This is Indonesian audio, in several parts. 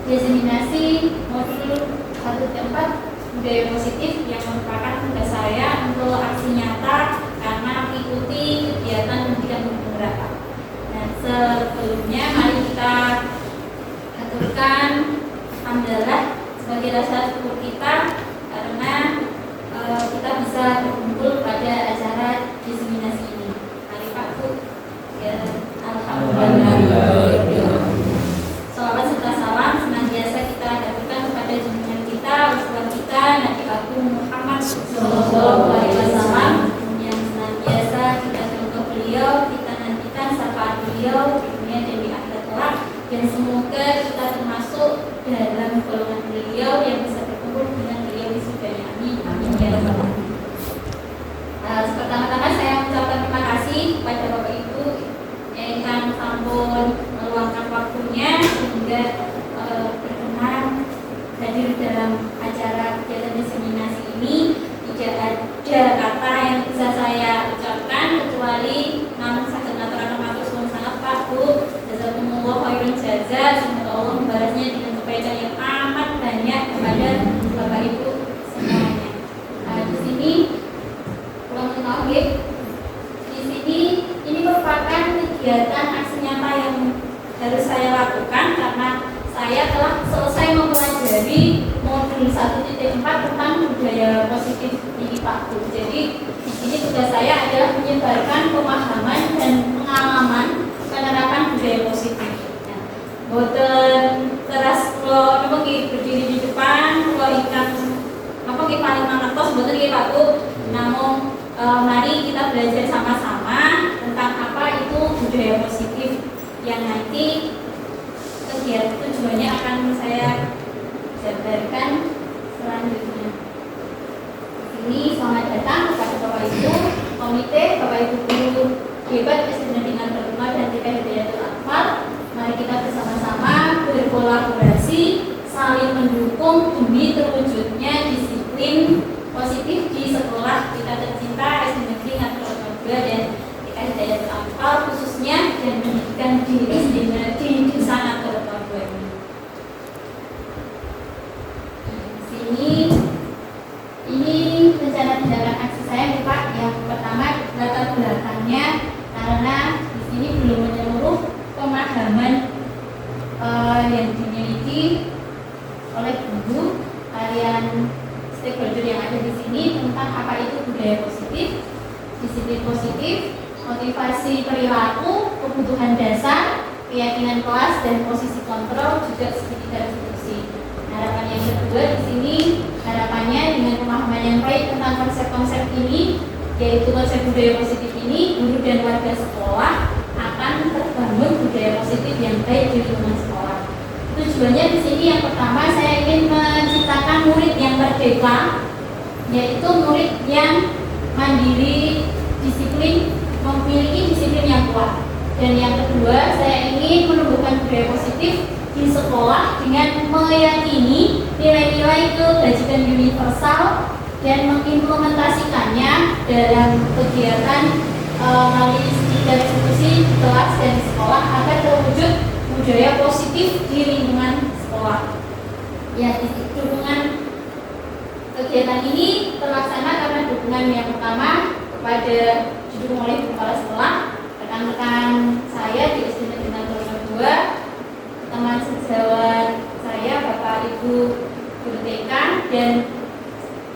diseminasi modul 1-4 budaya positif yang merupakan tugas saya untuk aksi nyata karena mengikuti kegiatan pendidikan penggerak. Nah, sebelumnya mari kita aturkan hamdalah sebagai rasa syukur kita karena kita bisa berkumpul pada acara diseminasi ini. Mari Pak Bu. Ya, alhamdulillah. Salawat serta salam senantiasa kita aturkan kepada junjungan kita, uswah kita, Nabi Agung Muhammad Sallallahu Alaihi Wasallam yang senantiasa kita contoh beliau, kita nantikan syafaat beliau di dunia dan di akhirat kelak, dan semoga kita termasuk dalam golongan beliau yang bisa berkumpul dengan beliau di surganya. Amin. Amin ya rabbal alamin. Pertama-tama saya mengucapkan terima kasih kepada Bapak Ibu yang sampun meluangkan waktunya sehingga berkenan hadir dalam acara kegiatan diseminasi ini. Tidak ada kata yang bisa saya ucapkan kecuali namun saged ngaturaken matur suwun sangat Pak Bu. Jazakumullah khairan jazaa. Semoga Allah membalasnya dengan kebaikan yang amat banyak kepada Bapak Ibu semuanya. Di sini ulang tahun di sini ini merupakan kegiatan aksi nyata yang harus saya lakukan karena saya telah selesai mempelajari modul 1.4 tentang budaya positif ini Pak Bu. Jadi di sini tugas saya adalah menyebarkan pemahaman dan pengalaman penerapan budaya positif. Nah, boten teras kalau berdiri di depan kalau ikan paling mangertos boten nggih Pak Bu. Namun mari kita belajar sama-sama tentang apa itu budaya positif yang nanti kegiatan tujuannya akan saya jabarkan selanjutnya. Ini selamat datang kepada Bapak Ibu komite, Bapak Ibu guru hebat SD Tingkat Pertama dan TK Hidayatul Atfal. Mari kita bersama-sama berkolaborasi, saling mendukung demi terwujudnya disiplin positif di sekolah kita tercinta SD Negeri Tingkat Pertama dan TK Hidayatul Atfal khususnya, dan pendidikan diri sendiri di desa Natal Papua ini. Ini rencana tindakan aksi saya nih Pak. Yang pertama latar belakangnya karena di sini belum menyeluruh pemahaman yang dimiliki oleh guru kalian stakeholder yang ada di sini tentang apa itu budaya positif, disiplin positif, motivasi perilaku, kebutuhan dasar, keyakinan kelas, dan posisi kontrol, juga segitiga institusi. Harapan yang kedua di sini, harapannya dengan pemahaman yang baik tentang konsep-konsep ini, yaitu konsep budaya positif ini, guru dan warga sekolah akan terbangun budaya positif yang baik di lingkungan sekolah. Tujuannya di sini yang pertama saya ingin menciptakan murid yang merdeka, yaitu murid yang mandiri, disiplin, memiliki disiplin yang kuat. Dan yang kedua, saya ingin menumbuhkan budaya positif di sekolah dengan meyakini nilai-nilai kebajikan universal dan mengimplementasikannya dalam kegiatan melalui tiga institusi, kelas, dan di sekolah agar terwujud budaya positif di lingkungan sekolah. Ya, dukungan kegiatan ini terlaksana karena dukungan yang pertama kepada didukung oleh kepala sekolah, rekan-rekan saya di SD Negeri Natal 2, teman sejawat saya Bapak Ibu Guru TK dan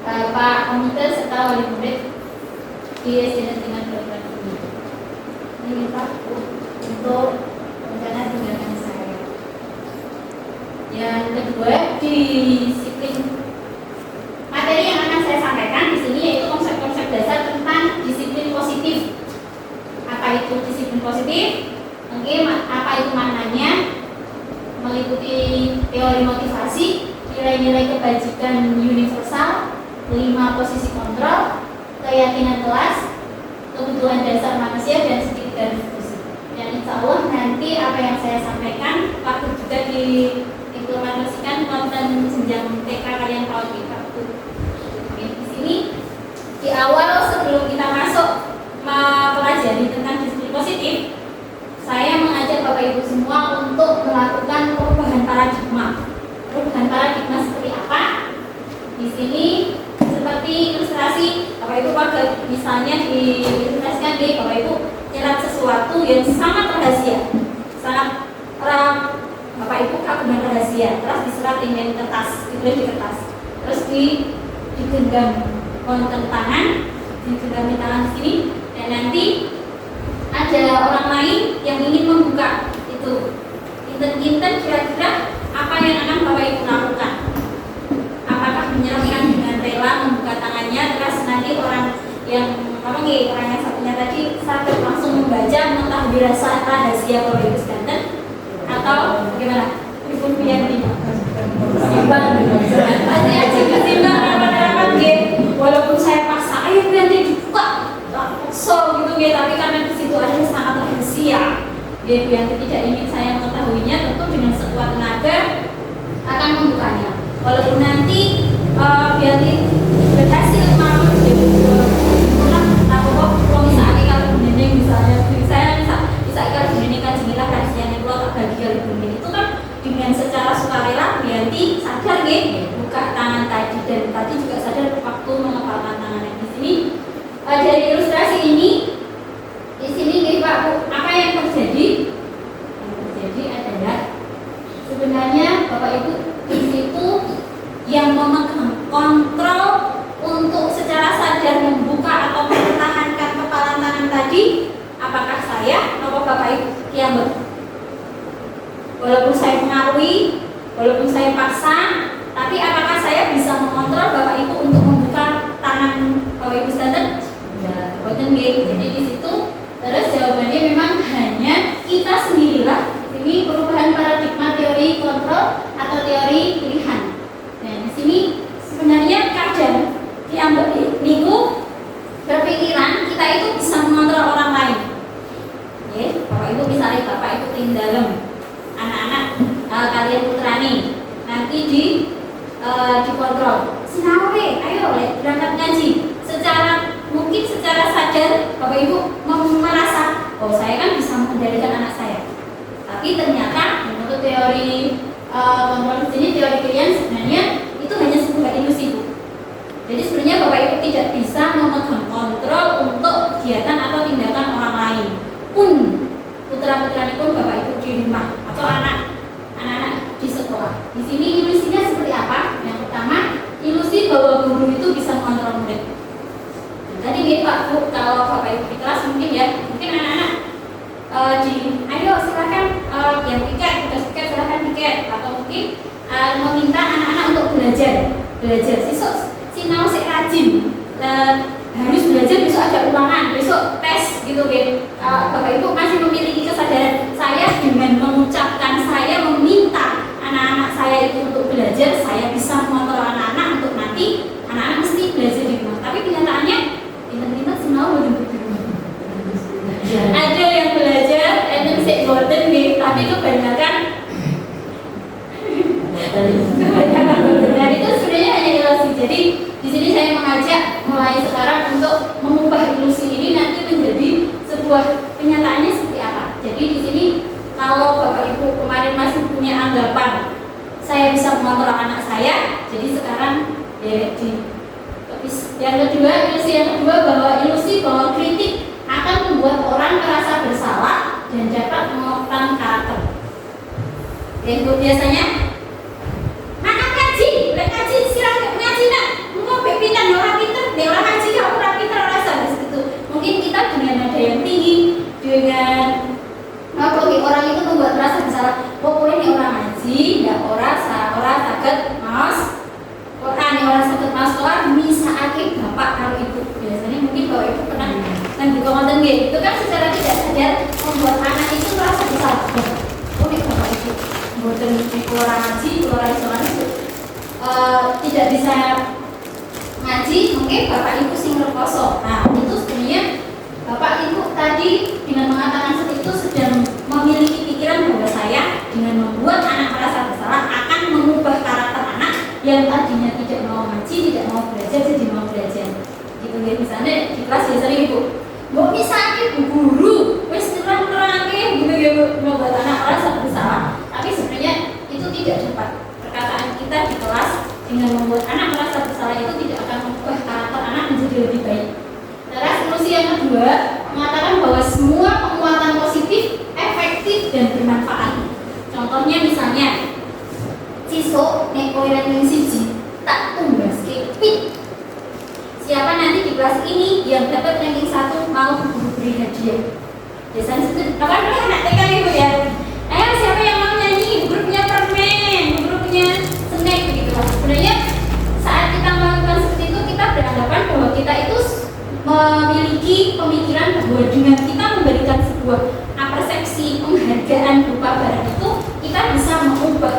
Pak Komite serta wali murid di SD Negeri Natal 2. Ini Pak untuk rencana tindakan saya. Yang kedua, disiplin. Materi yang akan saya sampaikan di sini yaitu konsep-konsep dasar tentang disiplin positif. Apa itu disiplin positif? Oke, apa itu maknanya? Meliputi teori motivasi, nilai-nilai kebajikan universal, 5 posisi kontrol, keyakinan kelas, kebutuhan dasar manusia, dan segitiga diskusi. Dan insya Allah nanti apa yang saya sampaikan waktu juga diimplementasikan konten jenjang TK kalian kalau kita. Oke, di sini di awal sebelum kita masuk mempelajari tentang disiplin positif, saya mengajak Bapak Ibu semua untuk melakukan perubahan paradigma. misalnya diilustrasikan di Bapak Ibu nyerat sesuatu yang sangat rahasia, sangat Bapak Ibu kaguman rahasia, terus diserat dengan kertas, ditulis di kertas, terus digenggam konten tangan, digenggam di tangan sini, dan nanti ada orang lain yang ingin membuka itu. Inten kira-kira apa yang akan Bapak Ibu lakukan? Apakah menyerahkan dengan rela membuka tangannya, terus nanti orang yang orang yang satunya tadi sampai langsung membaca mengetahui rasa rahasia Bapak Ibu sekalian, atau bagaimana? Ibu yang di seimbang, pasti aja ketimbang rapat-rapat walaupun saya paksa, ayo nanti dibuka, so gitu tapi karena di situ ada sangat rahasia. Yang tidak ingin saya mengetahuinya, tentu dengan sekuat tenaga akan membukanya. Walaupun nanti biar berhasil mau kalau misalnya kalau bening misalnya saya bisa kalau bening kan jenilah rahasianya kalau tak bagi kalau bening itu kan dengan secara sukarela nanti sadar buka tangan tadi, dan tadi juga sadar waktu mengepalkan tangannya. Di sini dari ilustrasi ini di sini Pak Bu, apa yang terjadi? Yang terjadi adalah sebenarnya Bapak Ibu di situ yang memegang kontrol untuk secara sadar membuka atau mempertahankan kepalan tangan tadi, apakah saya atau Bapak Ibu yang walaupun saya pengaruhi, walaupun saya paksa, tapi apakah saya bisa mengontrol Bapak Ibu untuk membuka tangan Bapak Ibu standar? Ya, boten nggih. Jadi di situ terus jawabannya memang hanya kita sendirilah. Ini perubahan paradigma teori kontrol atau teori pilihan. Nah, di sini sebenarnya kadang diambil niku berpikiran kita itu bisa mengontrol orang lain. Ya, Bapak Ibu misalnya Bapak Ibu tinggal dalam anak-anak kalian putrani nanti dikontrol. Sinawe, ayo berangkat ngaji. Mungkin secara sadar Bapak Ibu merasa, oh saya kan bisa mengendalikan anak saya. Tapi ternyata menurut teori kontrol di sini, teori pilihan sebenarnya itu hanya sebuah ilusi, Bu. Jadi sebenarnya Bapak Ibu tidak bisa memegang kontrol untuk kegiatan atau tindakan orang lain. Pun putra-putranya pun Bapak Ibu di rumah atau anak-anak di sekolah. Di sini ilusinya seperti apa? Yang pertama, ilusi bahwa guru itu bisa mengontrol murid. Tadi nih Pak Bu, kalau Bapak Ibu di kelas mungkin anak-anak ayo silakan yang tiket silakan tiket, atau mungkin meminta anak-anak untuk belajar sinau sik rajin, harus belajar, besok ada ulangan, besok tes gitu Bapak Ibu masih memiliki kesadaran saya dengan mengucapkan, saya meminta anak-anak saya itu untuk belajar, saya bisa mengontrol anak-anak untuk nanti anak-anak mesti belajar di rumah. Tapi kenyataannya kita sinau ada yang belajar, boten tapi kebanyakan benar itu sebenarnya hanya ilusi. Jadi di sini saya mengajak mulai sekarang untuk mengubah ilusi ini nanti menjadi sebuah kenyataannya seperti apa. Jadi di sini kalau Bapak Ibu kemarin masih punya anggapan saya bisa mengontrol anak saya, jadi sekarang yang kedua, ilusi bahwa kritik akan membuat orang merasa bersalah dan dapat memotong karakter. Yang biasanya makan ngaji silakan ngaji nak, engkau pintar orang pintar, orang ngaji kamu orang pintar rasa itu. Mungkin kita dengan nada yang tinggi, dengan orang itu membuat merasa bersalah. Pokoknya ini orang ngaji, tidak orang sakit mas. Orang sakit mas keluar bisa akib bapak kalau ibu. Biasanya mungkin Bapak Ibu pernah buka konten itu kan secara tidak sadar membuat anak itu merasa bersalah. Oh ini Bapak Ibu buatan orang ngaji, orang isolasi tidak bisa ngaji, mungkin Bapak Ibu sing rekoso. Nah itu sebenarnya Bapak Ibu tadi dengan mengatakan seperti itu sedang memiliki pikiran bahwa saya dengan membuat anak merasa bersalah akan mengubah karakter anak yang tadinya tidak mau ngaji, tidak mau belajar, jadi mau belajar. Gitu ya, misalnya di kelas biasanya Ibu, mbok misalnya Bu Guru, wis terang-terangke gitu ya, membuat anak merasa bersalah. Tapi sebenarnya itu tidak tepat. Perkataan kita di kelas dengan membuat anak merasa bersalah itu tidak akan mengubah karakter anak menjadi lebih baik. Terus kowe ranking siji tak tumbaske pit. Siapa nanti di kelas ini yang dapat ranking 1 mau guru beri hadiah. Biasanya itu apa anak TK itu ya. Siapa yang mau nyanyi? Grupnya permen, grupnya snack begitu lah. Sebenarnya saat kita melakukan seperti itu kita beranggapan bahwa kita itu memiliki pemikiran bahwa dengan kita memberikan sebuah persepsi penghargaan berupa barang itu kita bisa mengubah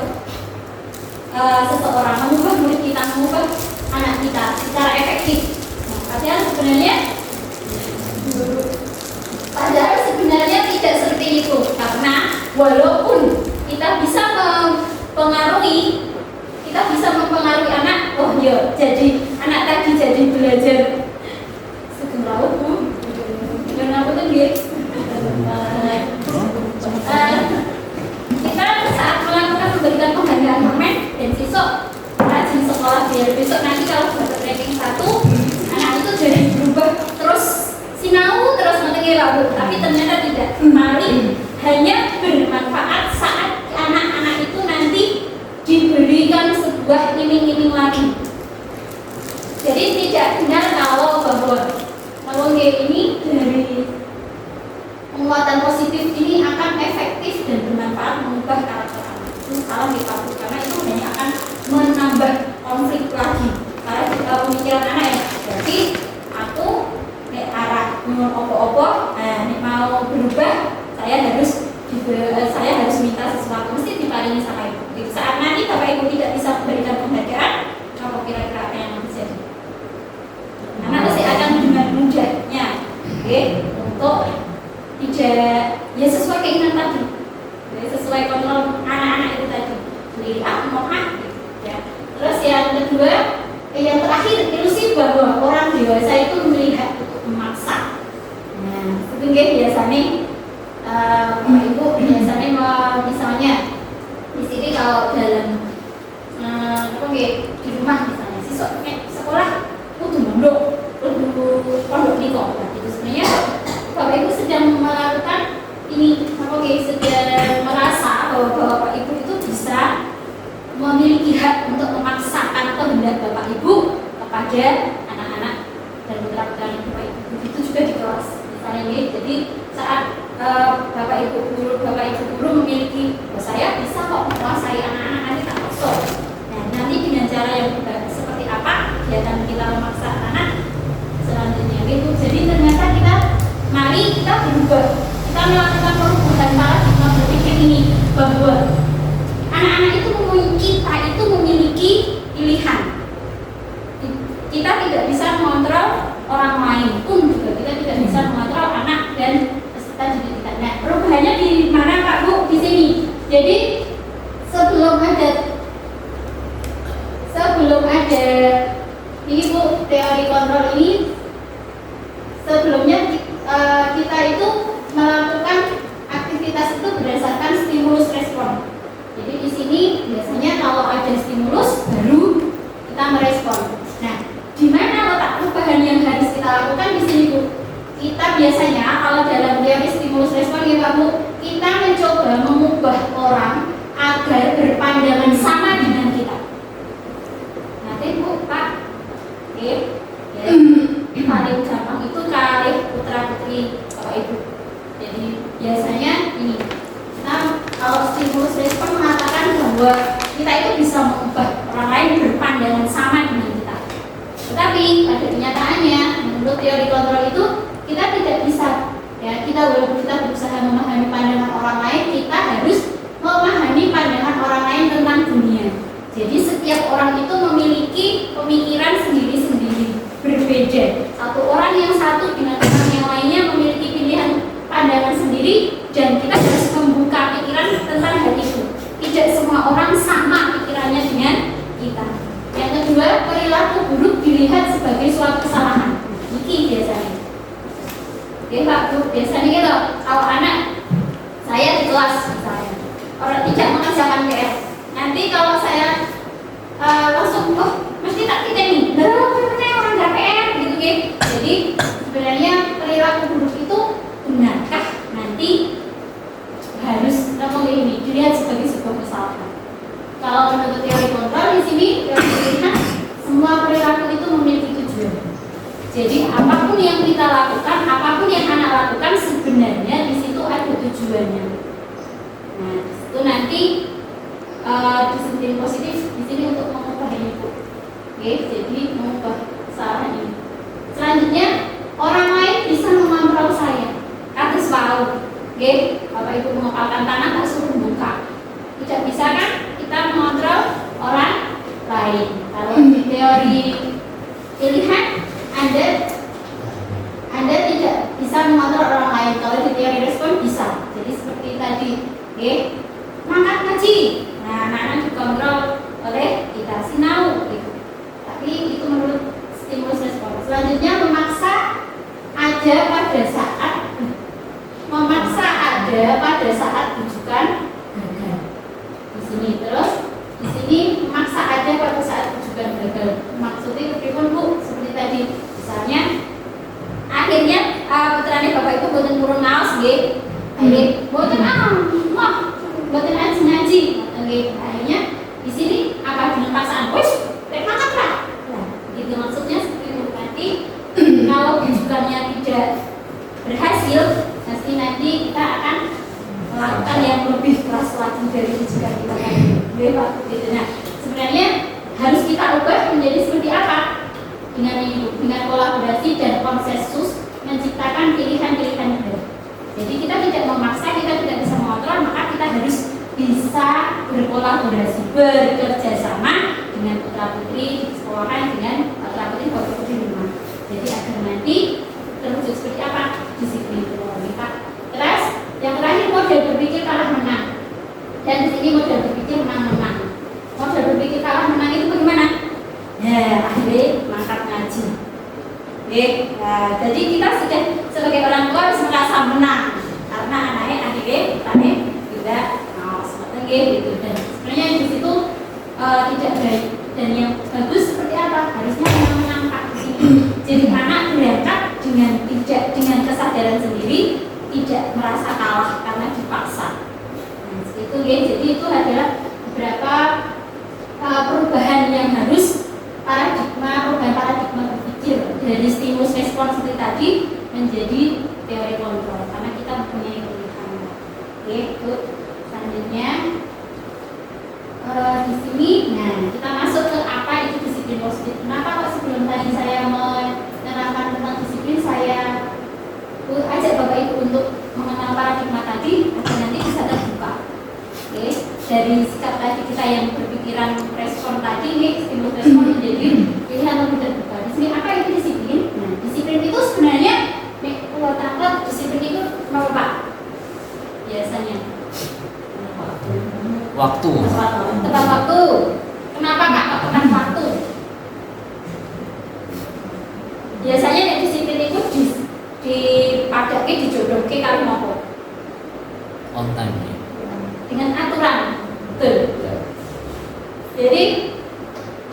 seseorang, mengubah murid kita, mengubah anak kita secara efektif. Nah, padahal sebenarnya tidak seperti itu, karena walaupun kita bisa mempengaruhi anak, oh ya jadi anak tadi jadi belajar segera Bu dan aku tuh kita saat melakukan memberikan penghargaan permen dan siswa rajin sekolah biar besok nanti kalau dapat ranking 1 anak itu jadi berubah terus sinau terus mengenai lalu, tapi ternyata tidak. Mari hanya bermanfaat saat anak-anak itu nanti diberikan sebuah iming-iming lagi. Jadi tidak benar kalau bahwa ini dari penguatan positif ini akan efektif dan bermanfaat mengubah karakter anak. Itu salah dipahami, karena itu hanya akan menambah konflik lagi. Karena kita pemikiran anak ya, berarti aku arah opo-opo, mau berubah, saya harus minta sesuatu, mesti diparingi sama ibu. Jadi saat nanti bapak ibu tidak bisa memberikan penghargaan, apa kira-kira apa yang terjadi? Anak pasti akan dengan mudahnya, untuk tidak ya sesuai keinginan tadi, jadi sesuai kontrol anak-anak itu tadi, beli mau ya. Terus yang kedua, yang terakhir ilusi bahwa orang dewasa itu melihat untuk memaksa. Nah, itu biasanya Bapak Ibu biasanya misalnya di sini kalau dalam di rumah misalnya siswa sekolah kudu mondok, kudu pondok niko, itu sebenarnya Bapak Ibu sedang melakukan ini sedang merasa bahwa Bapak Ibu itu bisa memiliki hak untuk memaksakan kehendak Bapak Ibu kepada anak-anak dan menerapkan Bapak Ibu. Itu juga di kelas misalnya ini. Jadi saat Bapak Ibu guru memiliki, saya bisa kok menguasai anak-anak, nanti tak paksa. Nah, nanti dengan cara yang seperti apa kegiatan kita memaksa anak selanjutnya gitu. Jadi ternyata mari kita berubah, kita melakukan perubahan paradigma berpikir ini bahwa anak-anak itu memiliki pilihan. Kita tidak bisa mengontrol orang lain pun juga kita tidak bisa mengontrol anak dan peserta didik kita. Nah, perubahannya di mana Pak Bu? Di sini. Jadi sebelum ada ini Bu, teori kontrol ini sebelumnya kita itu melakukan aktivitas itu berdasarkan stimulus respon. Jadi di sini biasanya kalau ada stimulus baru kita merespon. Nah, di mana letak perubahan yang harus kita lakukan di sini Bu? Kita biasanya kalau dalam teori stimulus respon ya Pak Bu, kita mencoba mengubah orang agar berpandangan sama dengan kita. Nanti Bu, Pak, ya. Paling gampang itu kali putra putri Bapak Ibu. Jadi biasanya ini kita kalau stimulus respon mengatakan bahwa kita itu bisa mengubah orang lain berpandangan sama dengan kita. Tetapi pada kenyataannya menurut teori kontrol itu kita tidak bisa, ya, kita walaupun kita berusaha memahami pandangan orang lain, kita harus memahami pandangan orang lain tentang dunia. Jadi setiap orang itu memiliki pemikiran sendiri-sendiri, berbeda. Satu orang yang satu dengan orang yang lainnya memiliki pilihan pandangan sendiri, dan kita harus membuka pikiran tentang hal itu. Tidak semua orang sama pikirannya dengan kita. Yang kedua, perilaku buruk dilihat sebagai suatu kesalahan. Ini biasanya. Oke Pak Bu, biasanya gitu. Kalau anak saya di kelas misalnya, orang tidak mengerjakan PR, nanti kalau saya langsung, mesti tak kita nih, orang nggak PR gitu kan. Jadi sebenarnya perilaku buruk itu benarkah nanti harus ini dilihat sebagai sebuah kesalahan? Kalau menurut teori kontrol di ini dapat dilihat semua perilaku itu memiliki tujuan. Jadi apapun yang kita lakukan, apapun yang anak lakukan sebenarnya di situ ada tujuannya. Nah, itu nanti disiplin positif di sini untuk mengubah ini, Bu. Oke, jadi mengubah salah ini. Selanjutnya, orang lain bisa mengontrol saya. Harus tahu. Oke, Bapak Ibu mengepalkan tangan tak suruh buka. Tidak bisa kan kita mengontrol orang lain. Kalau di teori pilihan Anda tidak bisa mengontrol orang lain. Kalau di teori respon bisa. Jadi seperti tadi, oke, mangkat ngaji. Nah, anak-anak dikontrol oleh kita sinau gitu. Tapi itu menurut stimulus respon. Selanjutnya memaksa ada pada saat rujukan gagal. Di sini terus di sini memaksa ada pada saat rujukan gagal. Maksudnya bagaimana, Bu? Seperti tadi, misalnya akhirnya putrane Bapak Ibu boten purun naos nggih. Boten boten ngaji. Akhirnya di sini apa dengan paksaan? Wis, rek makan lah. Nah, itu maksudnya seperti itu. Nanti kalau rujukannya tidak berhasil, nanti kita akan melakukan yang lebih keras lagi dari rujukan kita tadi. Gitu. Nah, sebenarnya harus kita ubah menjadi seperti apa? Dengan kolaborasi dan konsensus menciptakan pilihan-pilihan baru. Jadi kita tidak memaksa, kita tidak bisa mengontrol, maka kita harus bisa berkolaborasi, bekerja sama dengan putra putri di sekolahan, dengan putra putri bapak putri di rumah. Jadi agar nanti terwujud seperti apa? Disiplin ekonomi, Pak. Terus yang terakhir, model berpikir kalah menang. Dan di sini model berpikir menang-menang. Model berpikir kalah menang itu bagaimana? Ya, akhirnya mangkat ngaji. Oke, nah, jadi kita sudah sebagai orang tua harus merasa menang karena anaknya akhirnya juga seperti gitu. Dan sebenarnya di situ tidak baik. Dan yang bagus seperti apa? Harusnya menang-menang, Pak, di sini. Jadi anak berangkat dengan kesadaran sendiri, tidak merasa kalah karena dipaksa. Nah, itu ya. Jadi itu adalah beberapa perubahan yang harus perubahan paradigma berpikir dari stimulus respons seperti tadi menjadi teori kontrol karena kita mempunyai pilihan. Oke, itu selanjutnya di sini. Nah, kita masuk ke apa itu disiplin positif. Kenapa kok sebelum tadi saya menerangkan tentang disiplin, saya ajak Bapak Ibu untuk mengenal paradigma tadi agar nanti bisa terbuka. Oke, dari sikap tadi kita yang berpikiran respon tadi, nih stimulus respon menjadi pilihan lebih terbuka. Di sini apa itu disiplin? Nah, disiplin itu sebenarnya kalau tangkap disiplin itu apa, Pak? Biasanya waktu. Tepat waktu. Kenapa Kak tepat waktu? Biasanya yang disiplin itu dipadake, dijodohke karo napa? On time. Dengan aturan. Betul. Jadi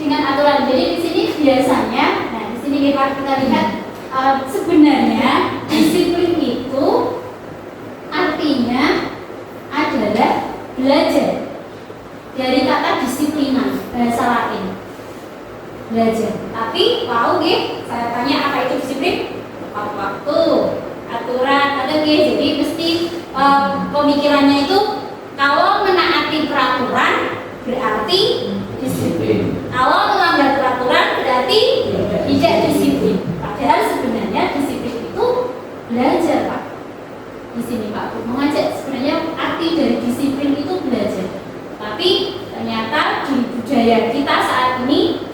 dengan aturan. Jadi di sini biasanya, nah di sini kita lihat sebenarnya disiplin itu artinya adalah belajar. Dari kata disiplinan, bahasa Latin. Belajar. Tapi mau saya tanya apa itu disiplin? Tepat waktu, aturan, ada jadi mesti pemikirannya itu kalau menaati peraturan berarti disiplin. Kalau melanggar peraturan berarti tidak disiplin. Padahal sebenarnya disiplin itu belajar, Pak. Di sini Pak mengajak sebenarnya arti dari disiplin itu belajar. Tapi ternyata di budaya kita saat ini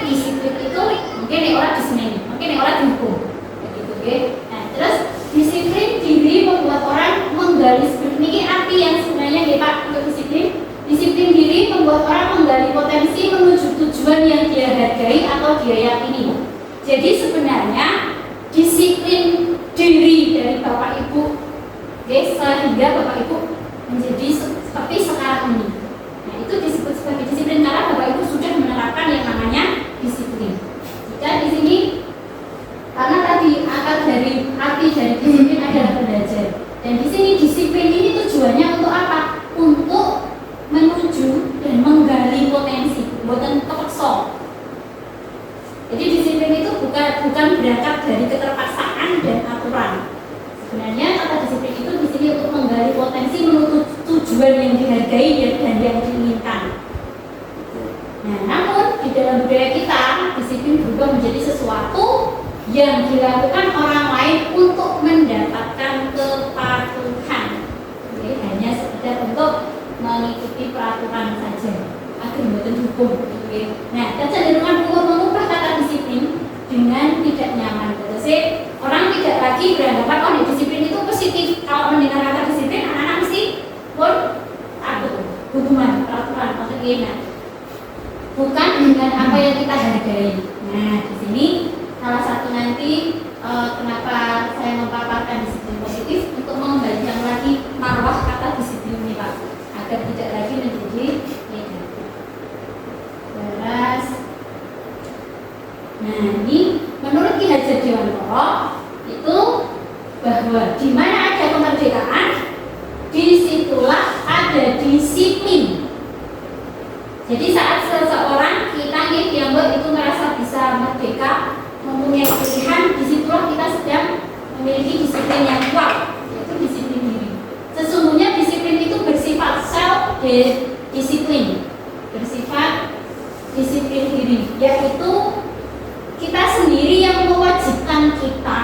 disiplin itu mungkin orang diseneni, mungkin orang dihukum, begitu, oke? Nah, terus disiplin diri membuat orang menggali ini arti yang sebenarnya Pak untuk disiplin. Disiplin diri membuat orang menggali potensi menuju tujuan yang dia hargai atau dia yakini. Jadi sebenarnya disiplin diri dari Bapak Ibu, sehingga Bapak Ibu menjadi seperti sekarang ini. Nah, itu disebut sebagai disiplin karena Bapak Ibu sudah menerapkan yang namanya disiplin. Jika di sini karena tadi akar dari arti dari disiplin adalah belajar. Dan di sini disiplin ini tujuannya untuk apa? Untuk menuju dan menggali potensi. Bukan bukan berangkat dari keterpaksaan dan aturan. Sebenarnya kata disiplin itu di sini untuk menggali potensi menuju tujuan yang dihargai dan yang diinginkan. Nah, namun di dalam budaya kita, disiplin berubah menjadi sesuatu yang dilakukan orang lain untuk mendapatkan kepatuhan. Oke, hanya sekedar untuk mengikuti peraturan saja agar membuat hukum. Oke. Nah, kecenderungan untuk mengubah kata disiplin dengan tidak nyaman. Jadi orang tidak lagi beranggapan oh disiplin itu positif. Kalau mendengar kata disiplin, anak-anak mesti pun takut hukuman peraturan maksudnya. Nah, bukan dengan apa yang kita hargai. Nah, di sini salah satu nanti kenapa saya memaparkan disiplin positif untuk mengembalikan lagi marwah kata disiplin ini Pak, agar tidak lagi menjadi negatif. Terus, nah ini menurut Ki Hajar Dewantara itu bahwa di mana ada kemerdekaan, disitulah ada disiplin. Jadi saat seseorang kita dianggap itu merasa bisa merdeka, mempunyai pilihan, disitulah kita sedang memiliki disiplin yang kuat, yaitu disiplin diri. Sesungguhnya disiplin itu bersifat self disiplin, bersifat disiplin diri, yaitu kita sendiri yang mewajibkan kita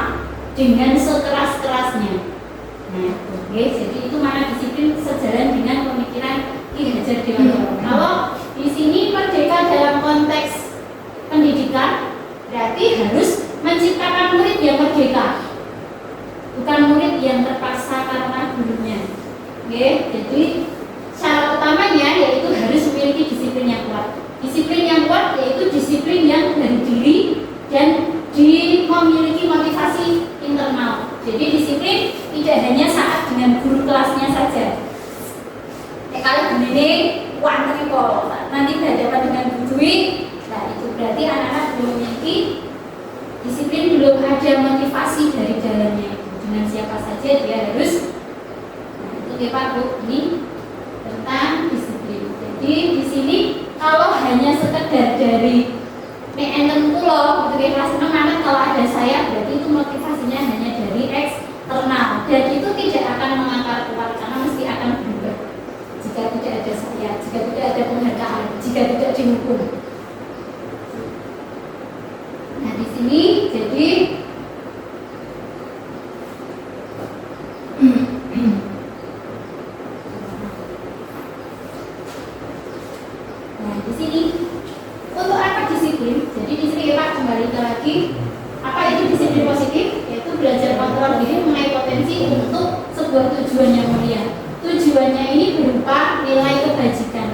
dengan sekeras-kerasnya. Nah, oke, jadi itu mana disiplin sejalan dengan pemikiran Ki Hajar Dewantara. Kalau di sini merdeka dalam konteks pendidikan berarti harus menciptakan murid yang merdeka, bukan murid yang terpaksa karena gurunya. Oke, jadi syarat utamanya yaitu harus memiliki disiplin yang kuat. Disiplin yang kuat yaitu disiplin yang dari diri dan memiliki motivasi internal. Jadi disiplin tidak hanya saat dengan guru kelasnya saja. Kalau begini, wantri kok nanti berhadapan dengan Bu Dwi, nah itu berarti anak-anak belum memiliki disiplin, belum ada motivasi dari dalamnya. Dengan siapa saja dia harus. Nah itu ya Pak Bu, ini tentang disiplin. Jadi di sini kalau hanya sekedar dari enten pulau gitu kelas 6 anak, kalau ada saya berarti itu motivasinya hanya dari eksternal dan itu tidak akan mengakar kuat karena mesti akan berubah jika tidak ada saya, jika tidak ada penghargaan, jika tidak dihukum. Nah di sini jadi nah di sini untuk apa disiplin? Jadi di sini kita kembali lagi apa itu disiplin positif? Yaitu belajar kontrol diri mengenai potensi untuk sebuah tujuan yang mulia. Tujuannya ini berupa nilai kebajikan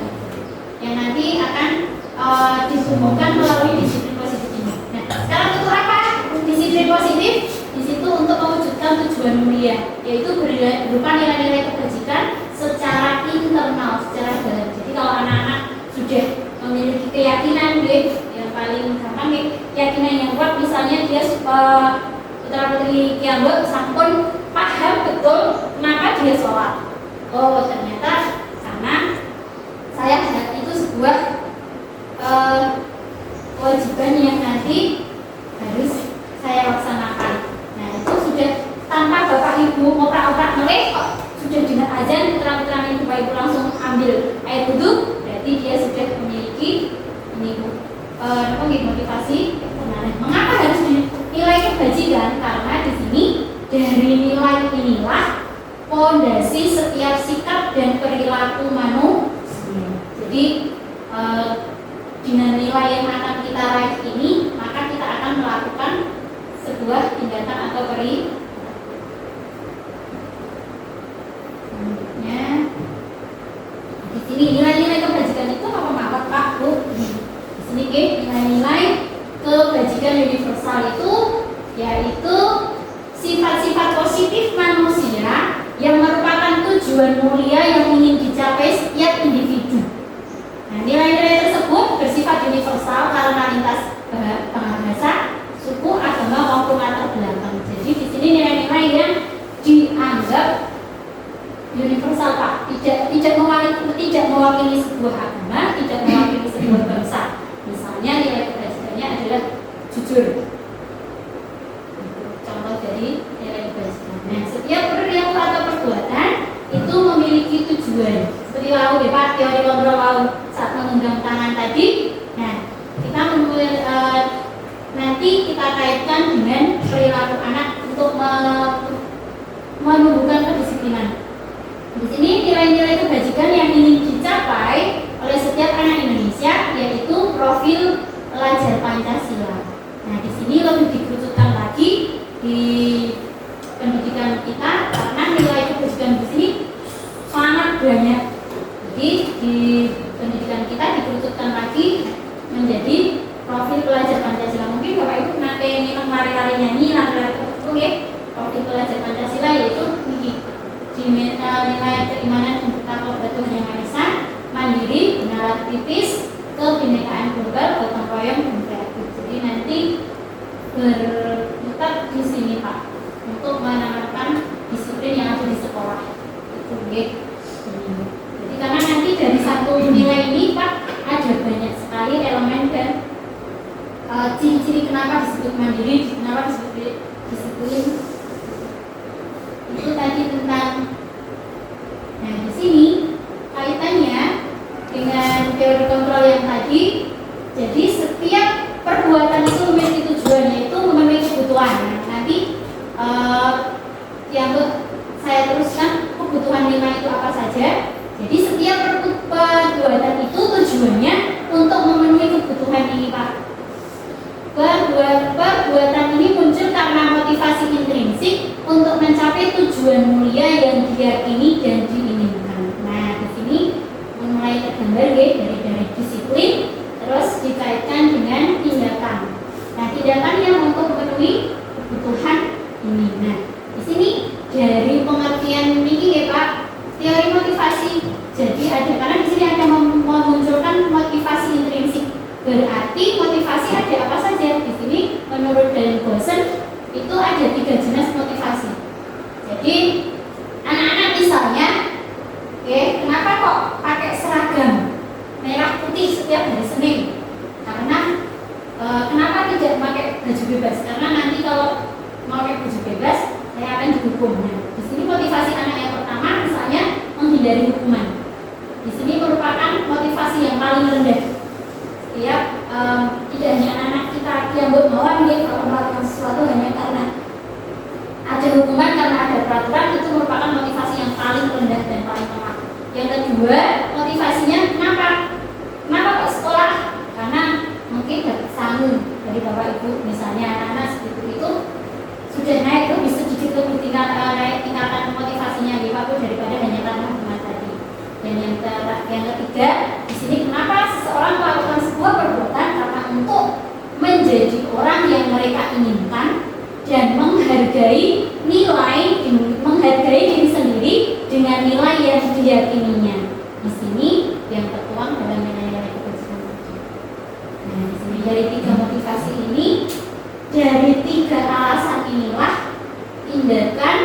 yang nanti akan disumbangkan melalui disiplin positif ini. Nah, sekarang untuk apa disiplin positif? Di situ untuk mewujudkan tujuan mulia, yaitu berupa nilai-nilai kebajikan secara internal, secara dalam. Jadi kalau anak-anak sudah memiliki keyakinan yang paling gampang keyakinan yang kuat, misalnya dia putra putri Kiambo sampun paham betul kenapa dia sholat. Oh ternyata karena saya itu sebuah kewajiban yang nanti harus saya laksanakan. Nah itu sudah tanpa bapak ibu ngoprak-oprak melek kok sudah dengan azan putra-putra ibu bapak ibu langsung ambil air wudhu, berarti dia sudah memiliki ini motivasi. Nah, mengapa harus nilai kebajikan? Karena di sini dari nilai inilah fondasi setiap sikap dan perilaku manusia. Jadi dengan nilai yang akan kita raih ini, maka kita akan melakukan sebuah tindakan atau perilaku. Selanjutnya, di sini nilai-nilai kebajikan itu apa Pak Bu? Di sini nilai-nilai kebajikan universal itu yaitu sifat-sifat positif manusia yang merupakan tujuan mulia yang ingin dicapai setiap individu. Nah, nilai-nilai tersebut bersifat universal karena lintas bahasa, suku, agama maupun latar belakang. Jadi di sini nilai-nilai yang dianggap universal Pak, tidak mewakili sebuah agama, tidak mewakili sebuah bangsa. Misalnya nilai kebajikannya adalah jujur. teori kontrol mau saat menggenggam tangan tadi. Nah, kita nanti kita kaitkan dengan perilaku anak untuk menumbuhkan kedisiplinan. Di sini nilai-nilai kebajikan yang ingin dicapai oleh setiap anak Indonesia yaitu profil pelajar Pancasila. Nah, di sini lebih dikerucutkan lagi di pendidikan kita karena nilai kebajikan di sini sangat banyak. Jadi di pendidikan kita dikerucutkan lagi menjadi profil pelajar Pancasila. Mungkin Bapak Ibu nanti minum lari-lari nyanyi, lari-lari oke. Profil pelajar Pancasila yaitu nilai keimanan untuk bertuhan yang Maha Esa, mandiri, benar kritis, kebinekaan global, gotong royong, dan kreatif. Jadi nanti berputar di sini Pak untuk menanamkan disiplin yang ada di sekolah. Itu jadi karena nanti dari satu nilai ini Pak ada banyak sekali elemen dan ciri-ciri kenapa disebut mandiri, kenapa disebut disiplin. Itu tadi tentang. Nah, di sini kaitannya dengan teori kontrol yang tadi. Jadi setiap perbuatan itu memiliki tujuan, yaitu memenuhi kebutuhan. Nah, nanti yang saya teruskan kebutuhan 5 itu apa saja. Jadi setiap perbuatan itu tujuannya untuk memenuhi kebutuhan ini Pak. Perbuatan ini muncul karena motivasi intrinsik untuk mencapai tujuan mulia yang diyakini dan diinginkan. Nah, di sini mulai tergambar dari disiplin, terus dikaitkan dengan tindakan. Nah, tindakan yang untuk memenuhi kebutuhan ini. Nah, di sini dari pengertian ini ya Pak, teori motivasi. Jadi ada karena di sini ada memunculkan motivasi intrinsik. Berarti motivasi ada apa saja? Di sini menurut dari Gosen itu ada 3 jenis motivasi. Jadi anak-anak misalnya, kenapa kok pakai seragam merah putih setiap hari Senin? Karena kenapa tidak pakai baju bebas? Karena nanti kalau mau pakai baju bebas saya akan dihukum. Nah, di sini motivasi anak yang pertama misalnya menghindari hukuman. Di sini merupakan motivasi yang paling rendah. Ya, tidak hanya anak kita yang bermauan kalau melakukan sesuatu hanya karena ada hukuman, karena ada peraturan, itu merupakan motivasi yang paling rendah dan paling lemah. Yang kedua, motivasinya kenapa? Kenapa kok sekolah? Karena mungkin dapat sangu dari Bapak Ibu, misalnya anak-anak seperti itu sudah naik lebih sedikit lebih naik tingkatan motivasinya di Bapak daripada hanya karena hukuman tadi. Dan yang ketiga, di sini kenapa seseorang melakukan sebuah perbuatan karena untuk menjadi orang yang mereka inginkan dan menghargai diri sendiri dengan nilai yang diyakininya. Di sini yang tertuang dalam nilai-nilai kebajikan. Nah, di sini dari 3 motivasi ini, dari 3 alasan inilah tindakan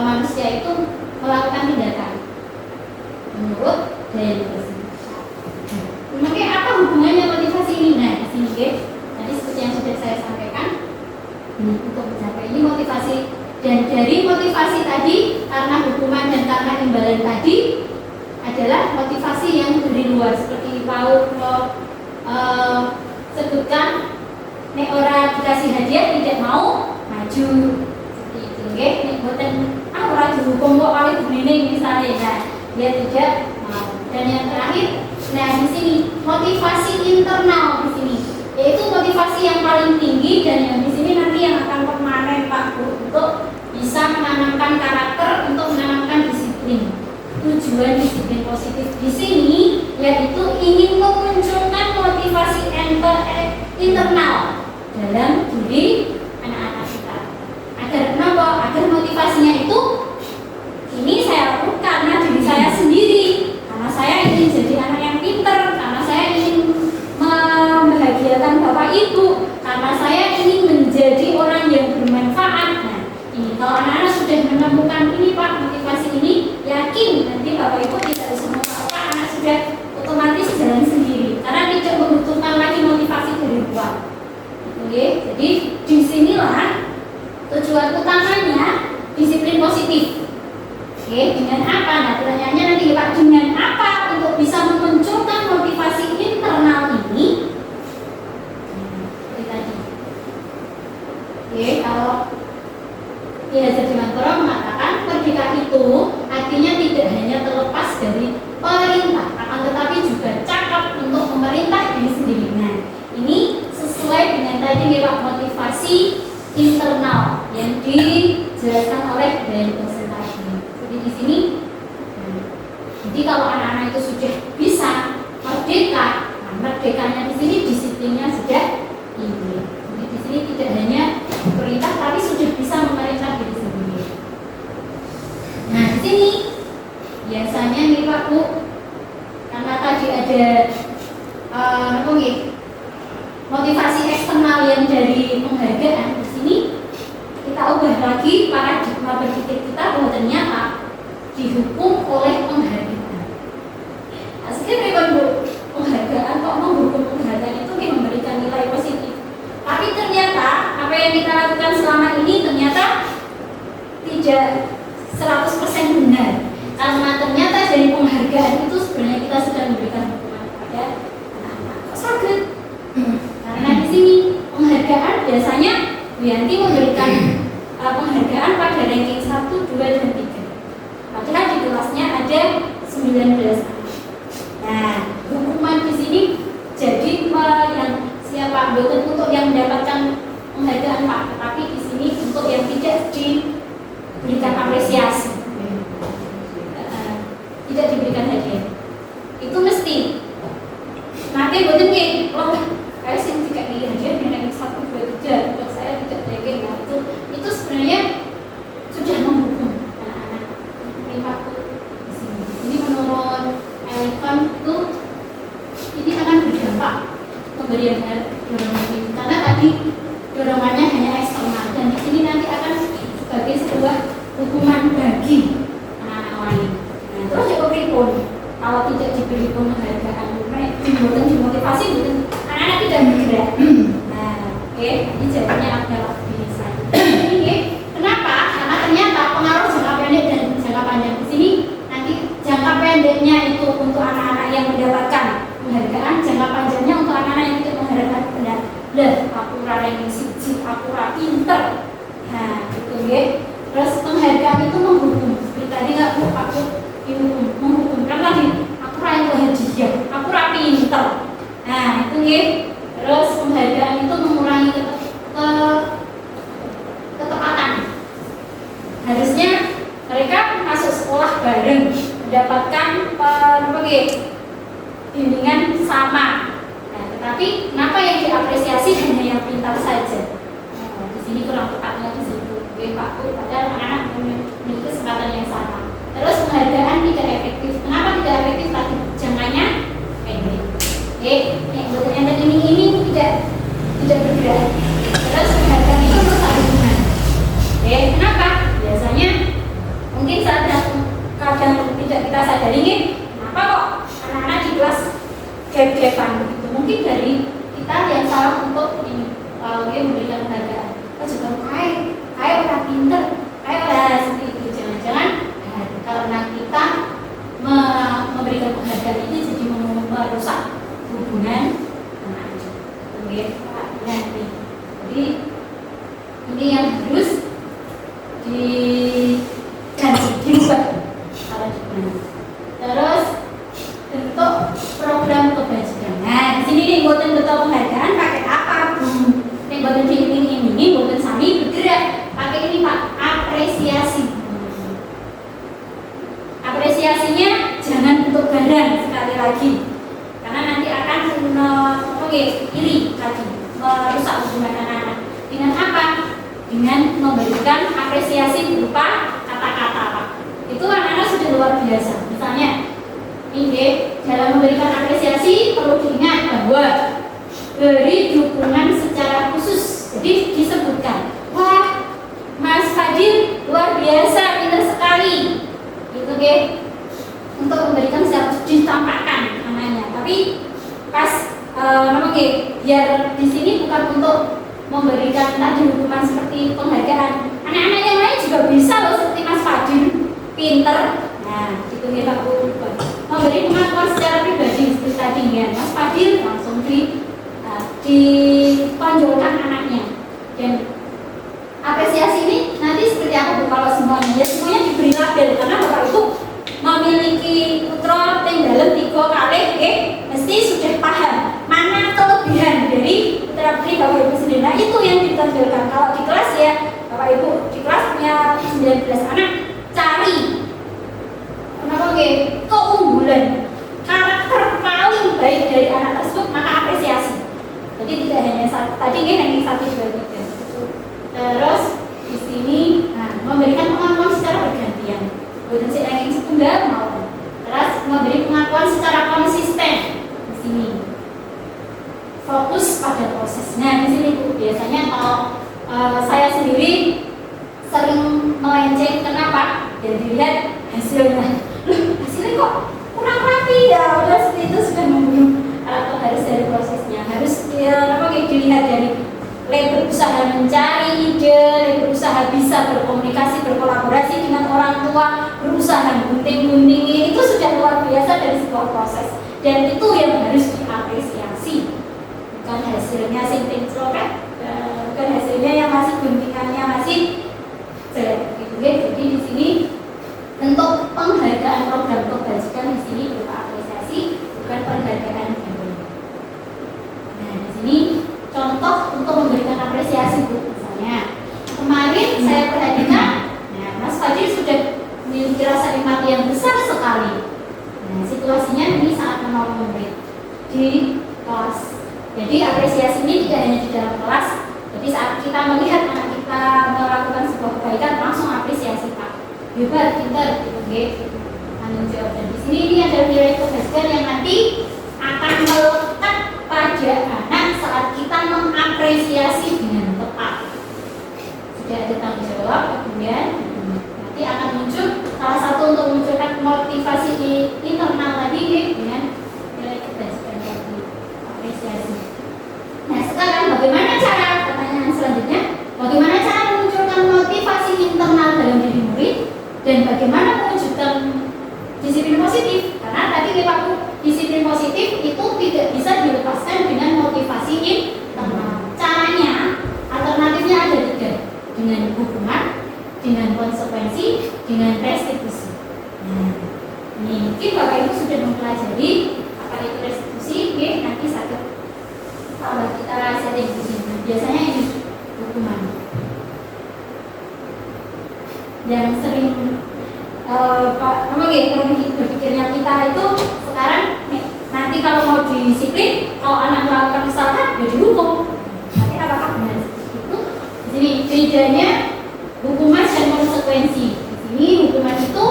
manusia itu melakukan tindakan menurut dari Makanya apa hubungannya motivasi ini? Nah, di sini guys, tadi seperti yang sudah saya sampaikan, untuk mencapai ini motivasi, dan dari motivasi tadi karena hukuman dan karena imbalan tadi adalah motivasi yang dari luar, seperti Paul sebutkan, nek ora dikasih hadiah tidak mau maju, seperti itu, guys. Nek boten ora dihukum kok kali begini misalnya, nah, dia tidak mau. Dan yang terakhir, nah di sini motivasi internal di sini, yaitu motivasi yang paling tinggi dan yang di sini nanti yang akan permanen Pak Bu, untuk bisa menanamkan karakter, untuk menanamkan disiplin. Tujuan disiplin positif di sini yaitu ingin memunculkan motivasi internal dalam diri anak-anak kita. Agar kenapa? Agar motivasinya itu ini saya lakukan karena diri saya sendiri. Karena saya ingin jadi anak yang pintar, karena saya ingin membahagiakan Bapak Ibu, karena saya ingin menjadi orang yang bermanfaat. Nah, ini kalau anak-anak sudah menemukan ini Pak, motivasi ini, yakin nanti Bapak Ibu tidak bisa apa-apa, anak sudah otomatis jalan sendiri, karena tidak membutuhkan lagi motivasi dari luar. Oke, jadi disinilah tujuan utamanya disiplin positif. Oke, dengan apa? Nah, pertanyaannya nanti Pak, dengan apa untuk bisa memunculkan motivasi internal ini? Seperti tadi. Oke, kalau Ki Hajar Dewantara mengatakan merdeka itu artinya tidak hanya terlepas dari perintah, akan tetapi juga cakap untuk memerintah diri sendiri. Nah, ini sesuai dengan tadi Pak, motivasi internal yang dijelaskan oleh dari dosen tadi. Jadi di sini, jadi kalau anak-anak itu sudah bisa merdeka, nah merdekanya di sini disiplinnya sudah tinggi. Jadi di sini tidak hanya perintah, tapi sudah bisa memerintah diri sendiri. Nah di sini biasanya nih Pak Bu, karena tadi ada motivasi eksternal yang dari penghargaan, di sini kita ubah lagi paradigma berpikir kita bahwa ternyata dihukum oleh penghargaan. Aslinya memang Bu, penghargaan kok menghukum penghargaan itu memberikan nilai positif. Tapi ternyata apa yang kita lakukan selama ini ternyata tidak 100% benar. Karena ternyata dari penghargaan itu sebenarnya kita sedang memberikan hukuman kepada anak-anak. Kok sakit? Karena di sini penghargaan biasanya Bu Yanti memberikan penghargaan pada ranking 1, 2, dan 3. Padahal di kelasnya ada 19 anak. Nah, hukuman di sini jadi yang siapa bukan untuk yang mendapatkan penghargaan Pak, tetapi di sini untuk yang tidak diberikan apresiasi, tidak diberikan hadiah. Itu mesti. Nanti bukan loh, kayak sih tidak di hadiah dengan 1, 2, 3, untuk saya tidak ranking. Nah, itu sebenarnya sudah menghukum anak-anak. Ini menurut Elkan itu ini akan berdampak pemberian dorongan ini, karena tadi dorongannya hanya eksternal dan di sini nanti akan sebagai sebuah hukuman bagi anak-anak lain. Nah, terus juga pripun kalau tidak diberi penghargaan, mereka dimotivasi, anak-anak tidak bergerak. Nah, oke, ini jadinya adalah bisa. Ini kenapa? Karena ternyata pengaruh jangka pendek dan jangka panjang di sini nanti jangka pendeknya itu untuk anak-anak yang mendapatkan penghargaan, jangka panjangnya untuk anak-anak yang tidak mengharapkan benar. Aku ranking siji, aku pinter. Nah, gitu ya. Terus penghargaan itu menghukum. Seperti tadi nggak Bu, aku dihukum, menghukum. Kan tadi aku ranking hadiah, aku pinter. Nah, itu ya. Terus penghargaan itu mengurangi ketepatan. Harusnya mereka masuk sekolah bareng, mendapatkan bimbingan sama. Nah, tetapi kenapa yang diapresiasi hanya yang pintar saja? Nah, di sini kurang tepatnya di situ. Pak Bu, padahal anak-anak memiliki kesempatan yang sama. Terus penghargaan tidak efektif. Kenapa tidak efektif? Tadi jangkanya pendek. Yang tadi ini tidak bergerak. Terus penghargaan itu merusak hubungan. Kenapa? Biasanya mungkin kadang tidak kita sadari nih, kenapa kok anak-anak di kelas gap-gapan begitu? Mungkin dari kita yang salah untuk ini memberikan penghargaan. Juga kayak orang pinter, kayak orang seperti itu. Jangan-jangan karena kita memberikan penghargaan ini jadi merusak hubungan anak-anak. Nanti, jadi ini yang harus diubah paradigma. Terus bentuk program kebajikan. Nah, di sini nih buatan bentuk penghargaan pakai apa? Nih buatan ini buatan sami bergerak. Pakai ini Pak, apresiasi. Apresiasinya jangan bentuk barang sekali lagi, karena nanti akan iri tadi, merusak hubungan anak-anak. Dengan apa? Dengan memberikan apresiasi berupa kata-kata Pak. Itu anak-anak sudah luar biasa. Misalnya ini dalam memberikan apresiasi perlu diingat bahwa beri dukungan secara khusus. Jadi disebutkan, wah Mas Fadil luar biasa, pintar sekali, gitu untuk memberikan secara khusus ditampakkan namanya. Tapi pas biar di sini bukan untuk memberikan tadi hukuman seperti penghargaan. Anak-anak yang lain juga bisa loh seperti Mas Fadil. pinter. Nah, itu ya Pak Bu. Memberi pengakuan secara pribadi seperti tadi ya, Mas Fadil langsung ditonjolkan anaknya. Dan apresiasi ini nanti seperti apa Bu kalau semuanya? Ya semuanya diberi label karena Bapak Ibu memiliki putra yang dalam 3 kali, mesti sudah paham mana kelebihan dari putra putri Bapak Ibu sendiri. Nah itu yang ditonjolkan. Kalau di kelas ya Bapak Ibu di kelas punya 19 anak, cari kenapa keunggulan karakter paling baik dari anak tersebut, maka apresiasi. Jadi tidak hanya tadi hanya 1, 2, 3. Terus di sini memberikan pengakuan secara bergantian. Bukan si ranking setunggal mau. Terus memberi pengakuan secara konsisten. Di sini fokus pada prosesnya. Di sini Bu biasanya kalau saya sendiri sering melenceng, kenapa? Ya dilihat hasilnya. Hasilnya kok kurang rapi ya. Udah seperti itu sudah membunuh. Atau harus dari prosesnya. Harus dilihat dari berusaha mencari ide, berusaha bisa berkomunikasi, berkolaborasi dengan orang tua, berusaha gunting-gunting, itu sudah luar biasa dari sebuah proses. Dan itu yang harus diapresiasi, bukan hasilnya sing tincro kan, bukan hasilnya yang masih guntingannya masih jelek gitu. Jadi di sini untuk penghargaan program kebajikan di sini berupa apresiasi, bukan penghargaan gambling. Nah di sini contoh untuk memberikan apresiasi Bu, misalnya kemarin saya perhatikan, Mas Fadil sudah memiliki rasa empati yang besar sekali. Nah, situasinya ini saat menolong murid di kelas. Jadi apresiasi ini tidak hanya di dalam kelas. Jadi saat kita melihat anak kita melakukan sebuah kebaikan, langsung apresiasi Pak, hebat, pintar, gitu. Tanggung jawab. Dan di sini ini adalah nilai kebajikan yang nanti akan melekat pada anak saat kita mengapresiasi dengan tepat. Sudah ada tanggung jawab, kemudian nanti akan muncul salah satu untuk memunculkan motivasi di internal tadi dengan nilai kebajikan tadi, apresiasi. Nah sekarang bagaimana cara, pertanyaan selanjutnya, bagaimana cara memunculkan motivasi internal dalam diri murid dan bagaimana mewujudkan disiplin positif? Karena tadi Pak Bu, disiplin positif itu tidak bisa dilepaskan dengan motivasi internal. Caranya, alternatifnya ada 3, dengan hukuman, dengan konsekuensi, dengan restitusi. Nah, ini mungkin Bapak Ibu sudah mempelajari apa itu restitusi, nanti satu kalau kita setting di sini. Biasanya ini hukuman. Yang sering berpikirnya kita itu sekarang nanti kalau mau disiplin, kalau anak melakukan kesalahan ya dihukum. Tapi apakah benar itu? Di sini bedanya hukuman dan konsekuensi. Di sini hukuman itu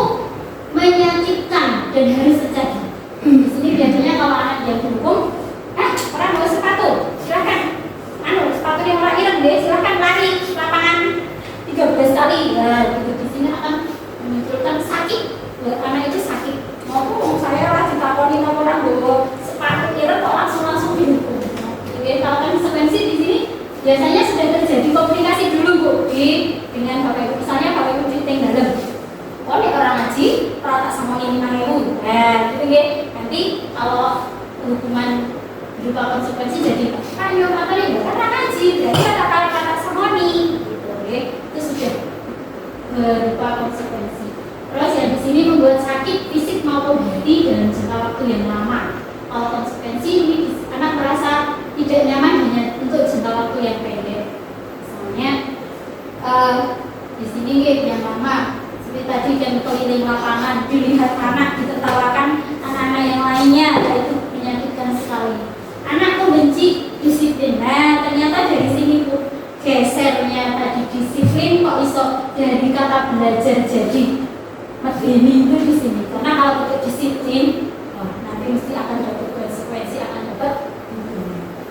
menyakitkan dan harus terjadi. Di sini biasanya kalau anak yang dihukum, orang bawa sepatu, silakan. Sepatunya orang ireng deh, silakan lari lapangan 13 kali. Nah, di sini akan memunculkan sakit. Anak itu sakit. Maupun saya lah ditakoni orang bawa sepatu ireng kok langsung dihukum. Jadi kalau konsekuensi di sini biasanya sudah terjadi komunikasi dulu Bu dengan Bapak Ibu. Misalnya Bapak Ibu di dalam, oh ini orang ngaji, kalau tak sama ini 5.000. Nah, gitu ya. Nanti kalau hukuman berupa konsekuensi jadi ayo materi karena ngaji, berarti ada kata sama nih, gitu ya. Itu sudah berupa konsekuensi. Terus yang di sini membuat sakit fisik maupun hati dalam jangka waktu yang lama. Kalau konsekuensi ini anak merasa tidak nyaman hanya untuk jangka waktu yang pendek. Misalnya di sini yang lama seperti tadi dan keliling lapangan, dilihat anak ditertawakan anak-anak yang lainnya, itu menyakitkan sekali. Anak membenci disiplin. Nah ternyata dari sini Bu gesernya tadi disiplin kok iso dari kata belajar jadi medeni itu di sini. Karena kalau kita disiplin, nanti mesti akan dapat konsekuensi, akan dapat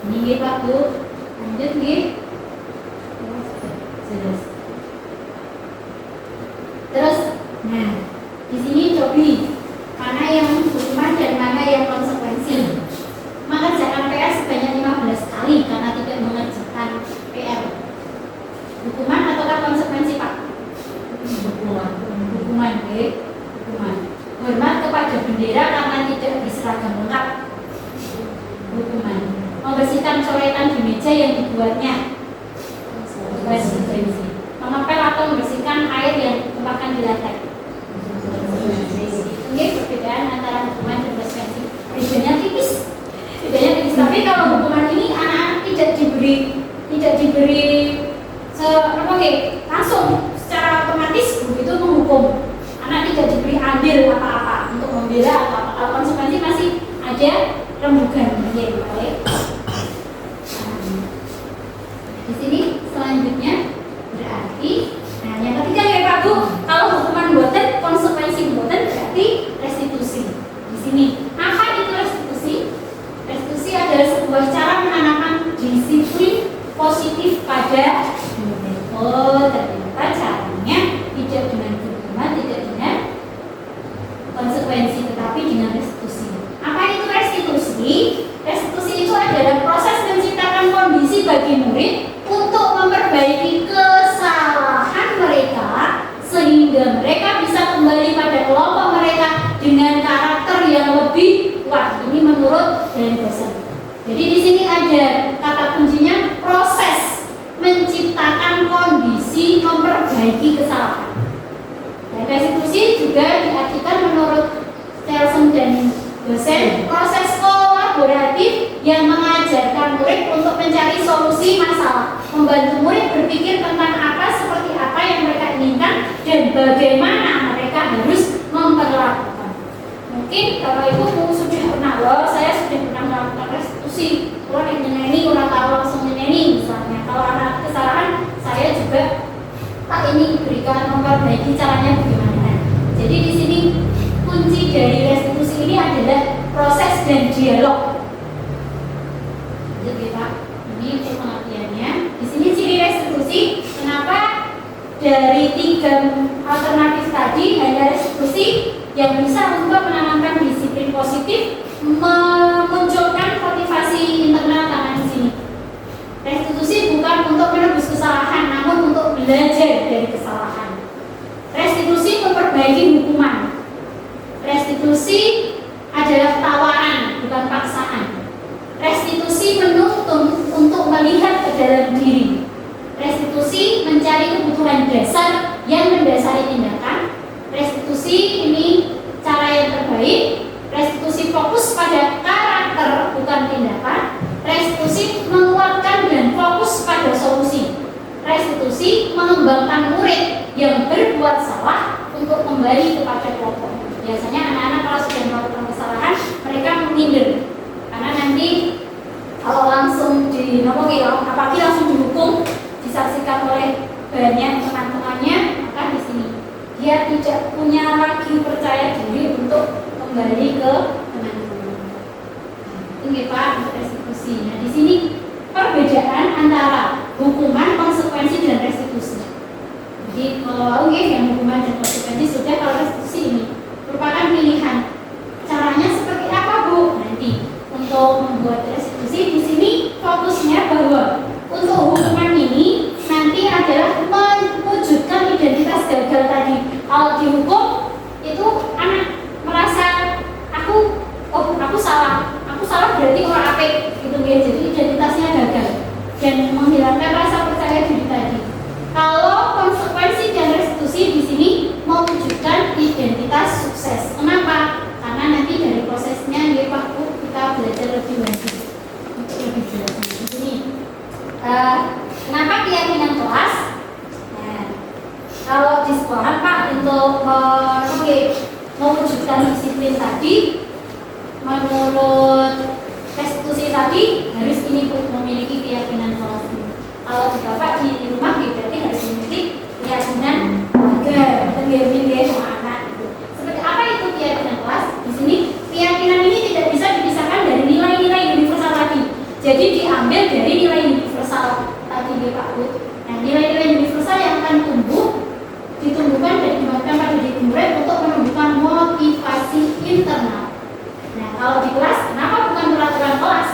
ini Pak Bu. Lanjut jelas. Terus, nah di sini cobi mana yang hukuman dan mana yang konsekuensi. Mengerjakan PR sebanyak 15 kali karena tidak mengerjakan PR. Hukuman ataukah konsekuensi Pak? Hukuman. Hukuman, hukuman. Membersihkan coretan di meja yang dibuatnya, konsekuensi. Mengepel atau membersihkan air yang ditumpahkan di lantai. Ini perbedaan antara hukuman dan konsekuensi. Bedanya tipis. Tapi kalau hukuman ini anak-anak tidak diberi langsung secara otomatis guru itu menghukum. Anak tidak diberi andil apa-apa untuk membela atau apa. Kalau konsekuensi masih ada rembugan. Di sini selanjutnya berarti, nah yang ketiga ya Pak Bu, kalau hukuman boten, konsekuensi boten berarti restitusi. Di sini apa itu restitusi? Restitusi adalah sebuah cara menanamkan disiplin positif pada murid. Oh, ternyata caranya tidak dengan hukuman, tidak dengan konsekuensi, tetapi dengan restitusi. Apa itu restitusi? Restitusi itu adalah proses menciptakan kondisi bagi murid untuk memperbaiki kesalahan mereka sehingga mereka bisa kembali pada kelompok mereka dengan karakter yang lebih kuat. Ini menurut dari dosen. Jadi di sini ada kata kuncinya proses menciptakan kondisi memperbaiki kesalahan. Dan restitusi juga diartikan menurut Telson dan dosen proses kolaboratif yang mengajarkan murid untuk mencari solusi masalah, membantu murid berpikir tentang seperti apa yang mereka inginkan dan bagaimana mereka harus memperlakukan. Mungkin kalau ibu sudah pernah, saya sudah pernah melakukan restitusi, kurang ini kurang tahu langsung ini misalnya. Kalau anak kesalahan, saya juga Pak ini berikan memperbaiki caranya bagaimana. Jadi di sini kunci dari restitusi ini adalah proses dan dialog. Jadi Pak, ini untuk pengertiannya. Di sini ciri restitusi, kenapa dari 3 alternatif tadi hanya restitusi yang bisa untuk menanamkan disiplin positif, memunculkan motivasi internal karena di sini. Restitusi bukan untuk menebus kesalahan, namun untuk belajar dari kesalahan. Restitusi memperbaiki hukuman. Restitusi adalah tawaran, bukan paksaan. Restitusi menuntun untuk melihat ke dalam diri. Restitusi mencari kebutuhan dasar yang mendasari tindakan. Restitusi ini cara yang terbaik. Restitusi fokus pada karakter, bukan tindakan. Restitusi menguatkan dan fokus pada solusi. Restitusi mengembangkan murid yang berbuat salah untuk kembali kepada kelompok. Biasanya anak-anak kalau sudah melakukan kesalahan, mereka menghindar karena nanti kalau langsung apalagi langsung dihukum, disaksikan oleh banyak teman-temannya, maka di sini dia tidak punya lagi percaya diri untuk kembali ke teman-teman. Itu Pak untuk restitusi. Nah di sini perbedaan antara hukuman, konsekuensi dan restitusi. Jadi kalau yang hukuman dan konsekuensi sudah, kalau restitusi ini merupakan pilihan. Caranya seperti apa Bu? Nanti untuk membuat restitusi di sini fokusnya bahwa untuk hukuman ini nanti adalah mewujudkan identitas gagal tadi. Kalau dihukum itu anak merasa aku salah berarti orang apik gitu ya. Jadi identitasnya gagal dan menghilangkan rasa percaya diri tadi. Kalau konsekuensi dan restitusi di sini mewujudkan identitas sukses. Kenapa? Karena nanti dari prosesnya ya Pak Bu, kita belajar lebih lanjut untuk lebih jelas di sini. Kenapa keyakinan kelas? Nah, kalau di sekolah Pak untuk mewujudkan disiplin tadi, menurut restitusi tadi harus ini Bu, memiliki keyakinan kelas. Kalau di Bapak di rumah berarti harus memiliki keyakinan keluarga, terbiar sama anak gitu. Seperti apa itu keyakinan kelas? Di sini keyakinan ini tidak bisa dipisahkan dari nilai-nilai universal tadi. Jadi diambil dari nilai universal tadi ya Pak Bu. Nah nilai-nilai universal yang akan ditumbuhkan dan dikembangkan pada diri murid untuk menumbuhkan motivasi internal. Nah kalau di kelas, kenapa bukan peraturan kelas?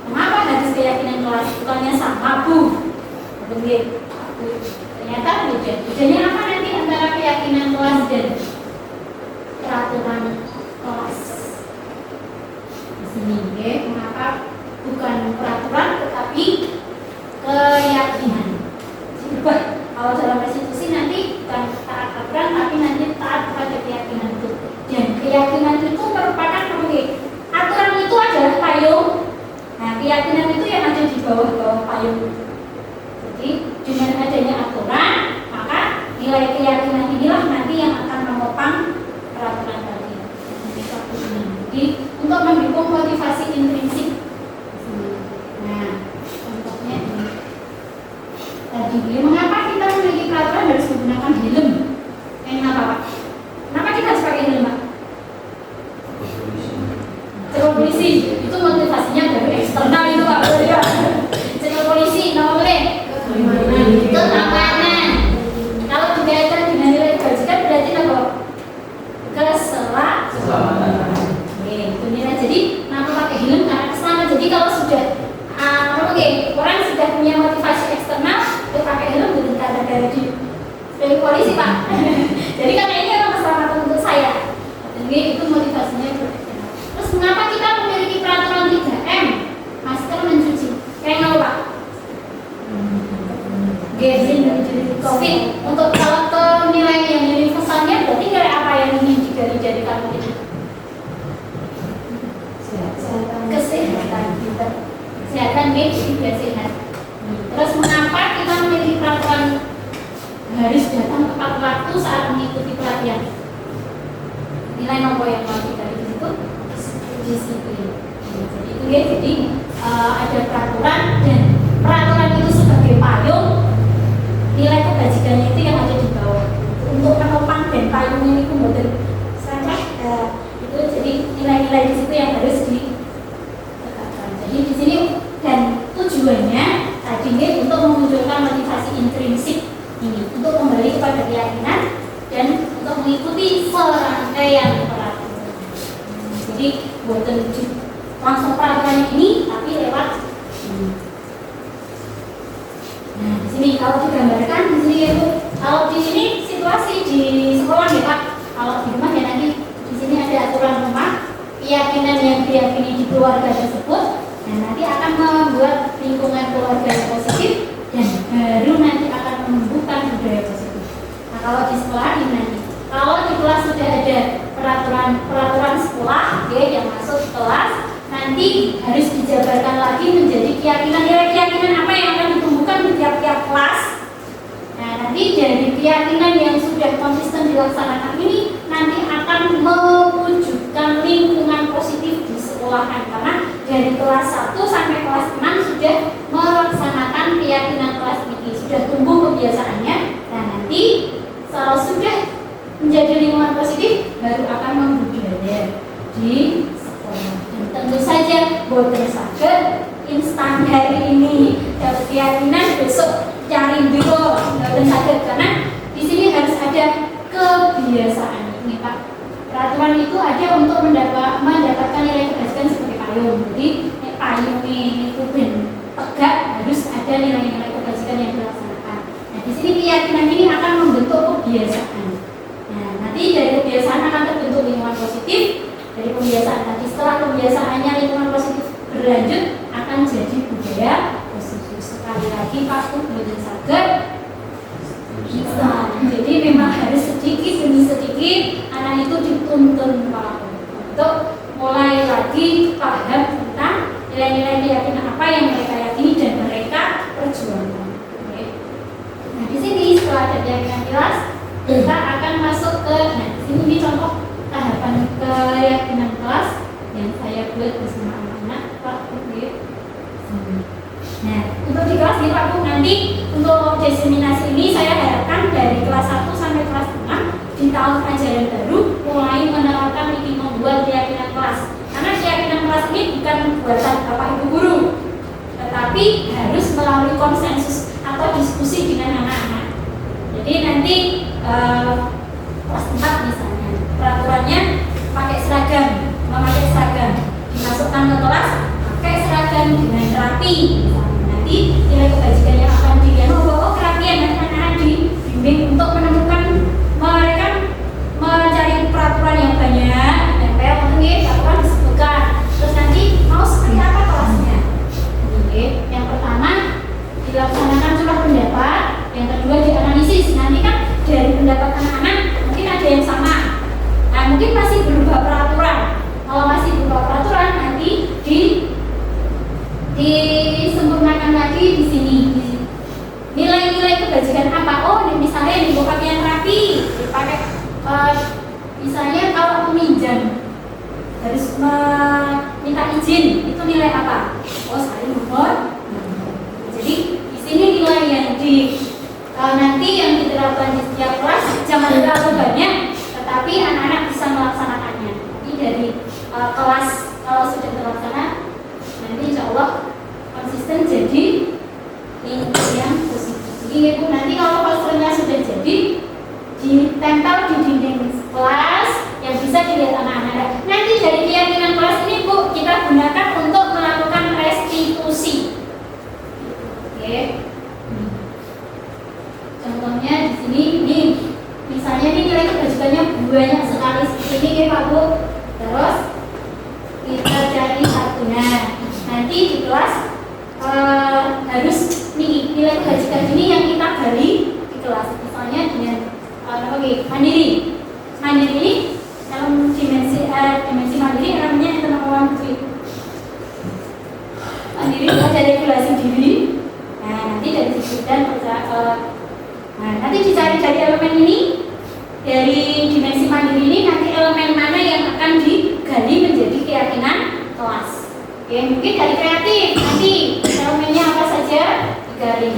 Kenapa harus keyakinan kelas? Bukannya sama Bu? Ternyata beda. Bedanya apa nanti antara keyakinan kelas dan peraturan kelas? Di sini, kenapa bukan peraturan tetapi keyakinan. Berubah. Kalau dalam restitusi nanti bukan taat aturan tapi nanti taat pada keyakinan itu. Dan keyakinan itu merupakan aturan itu adalah payung. Nah, keyakinan itu yang ada di bawah-bawah payung. Jadi dengan adanya aturan, maka nilai keyakinan inilah nanti yang akan menopang peraturan tadi. Jadi untuk mendukung motivasi intrinsik. Nah, contohnya ini. Tadi mengapa kita memiliki peraturan harus menggunakan helm? Kenapa, Pak? Kenapa kita harus pakai helm, Pak? Cekal polisi itu motivasinya dari eksternal itu, Pak. Cekal polisi, nomor keamanan. Kalau dikaitkan dengan nilai kebajikan berarti apa? Keselamatan. Itu nilai. Jadi kenapa pakai helm? Karena keselamatan. Jadi kalau sudah orang sudah punya motivasi eksternal, dia pakai helm bukan karena dari polisi, Pak. Jadi karena ini adalah keselamatan untuk saya. Jadi itu motivasinya eksternal. Terus mengapa kita memiliki peraturan 3M? Masker, mencuci. Kayak apa, Pak? COVID. Untuk kalau ke nilai yang universalnya berarti nilai apa yang ingin dijadikan ini? Kesehatan kita. Kesehatan juga sehat. Terus mengapa kita memiliki peraturan harus datang tepat waktu saat mengikuti pelatihan? Nilai nomor yang mau kita disebut disiplin. Jadi ada peraturan dan peraturan itu sebagai payung. Nilai kebajikannya itu yang ada di bawah untuk menopang dan payungnya itu model sampai itu jadi nilai-nilai di situ yang harus ditetapkan. Jadi di sini dan tujuannya tadinya untuk memunculkan motivasi intrinsik ini untuk kembali kepada keyakinan dan untuk mengikuti serangkaian peraturan. Jadi bukan langsung peraturannya ini tapi lewat Nah, di sini kalau digambarkan di sini itu kalau di sini situasi di sekolah ya, Pak. Kalau di rumah ya nanti di sini ada aturan rumah, keyakinan yang diyakini di keluarga tersebut, dan nanti akan membuat lingkungan keluarga yang positif dan baru nanti akan menumbuhkan budaya positif. Nah, kalau di sekolah ini nanti, kalau di kelas sudah ada peraturan sekolah, yang masuk kelas nanti harus dijabarkan lagi menjadi keyakinan apa yang akan ditumbuhkan di tiap-tiap kelas. Nah, nanti dari keyakinan yang sudah konsisten dilaksanakan ini nanti akan mewujudkan lingkungan positif di sekolahan karena dari kelas 1 sampai kelas 6 sudah melaksanakan keyakinan kelas ini, sudah tumbuh kebiasaannya. Nah, nanti kalau sudah menjadi lingkungan positif baru akan membudaya di sekolah. Dan tentu saja boten saged instan hari ini dapat keyakinan besok cari biro boten saged karena di sini harus ada kebiasaan ini, Pak. Peraturan itu ada untuk mendapatkan nilai kebajikan sebagai payung. Jadi payung ini ben tegak harus ada nilai-nilai kebajikan yang dilaksanakan. Nah, di sini keyakinan ini akan membentuk kebiasaan. Nah, nanti dari kebiasaan akan terbentuk lingkungan positif. Dari kebiasaan tadi, setelah kebiasaannya lingkungan positif berlanjut akan jadi budaya positif. Sekali lagi Pak boten saged bisa. Jadi memang harus sedikit demi sedikit anak itu dituntun Pak untuk mulai lagi paham tentang nilai-nilai keyakinan apa yang mereka yakini dan mereka perjuangkan. Oke. Nah, di sini setelah ada keyakinan jelas, kita akan masuk ke ini contoh tahapan keyakinan kelas yang saya buat bersama anak-anak Pak Bu. Nah, untuk di kelas ini Pak Bu, nanti untuk diseminasi ini saya harapkan dari kelas 1 sampai kelas 6 di tahun ajaran baru mulai menerapkan ini membuat keyakinan kelas. Karena keyakinan kelas ini bukan buatan Bapak Ibu guru, tetapi harus melalui konsensus atau diskusi dengan anak-anak. Jadi nanti kelas 4 misalnya peraturannya pakai seragam, memakai seragam, dimasukkan ke kelas pakai seragam dengan rapi. Nanti nilai kebajikan yang akan dilihat kerapian dan anak-anak dibimbing untuk menemukan mereka mencari peraturan yang banyak, nempel mungkin peraturan disebutkan. Terus nanti mau seperti apa kelasnya? disempurnakan lagi di sini. Nilai-nilai kebajikan apa? Oh, misalnya di bokap yang rapi, dipakai misalnya kalau meminjam harus minta izin, itu nilai apa? Oh, saling mohon. Jadi di sini nilai yang nanti yang diterapkan di setiap kelas jangan terlalu banyak, tetapi anak-anak bisa melaksanakannya. Ini dari kelas kalau sudah terlaksana, nanti insya Allah konsisten jadi yang positif. Jadi ibu nanti kalau posternya sudah jadi ditempel di dinding kelas yang bisa dilihat anak-anak. Nanti dari keyakinan kelas ini Bu kita gunakan untuk melakukan restitusi. Oke. Contohnya di sini nih, misalnya nih nilai kebajikannya banyak sekali seperti ini ya Pak Bu. Terus kita cari satunya. Nanti di kelas harus nih nilai kebajikan ini yang kita gali di kelas. Misalnya dengan mandiri. Mandiri ini dalam dimensi mandiri namanya teman-teman duit. Mandiri itu ada regulasi diri. Nah nanti dari situ dan nanti dicari dari elemen ini, dari dimensi mandiri ini nanti elemen mana yang akan digali menjadi keyakinan kelas. Oke, mungkin dari kreatif nanti elemennya apa saja digali.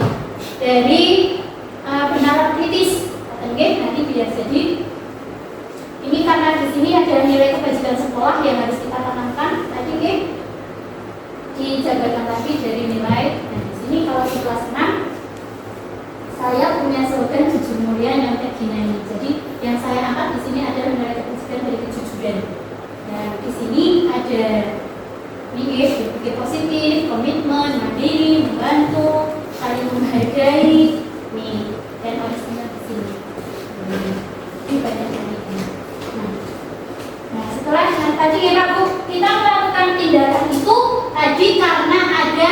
Dari benar kritis, nanti biar jadi. Ini karena di sini ada nilai kebajikan sekolah yang harus kita tanamkan. Tadi dijabarkan tadi dari nilai. Nah di sini kalau di kelas 6 saya punya slogan jujur mulia yang kayak gini. Jadi yang saya angkat di sini adalah nilai kebajikan dari kejujuran. Nah di sini ada berpikir positif, komitmen, mandiri, membantu, saling menghargai, dan orisinal di sini. Ini banyak ini. Nah setelah tadi ya Pak Bu, kita melakukan tindakan itu tadi karena ada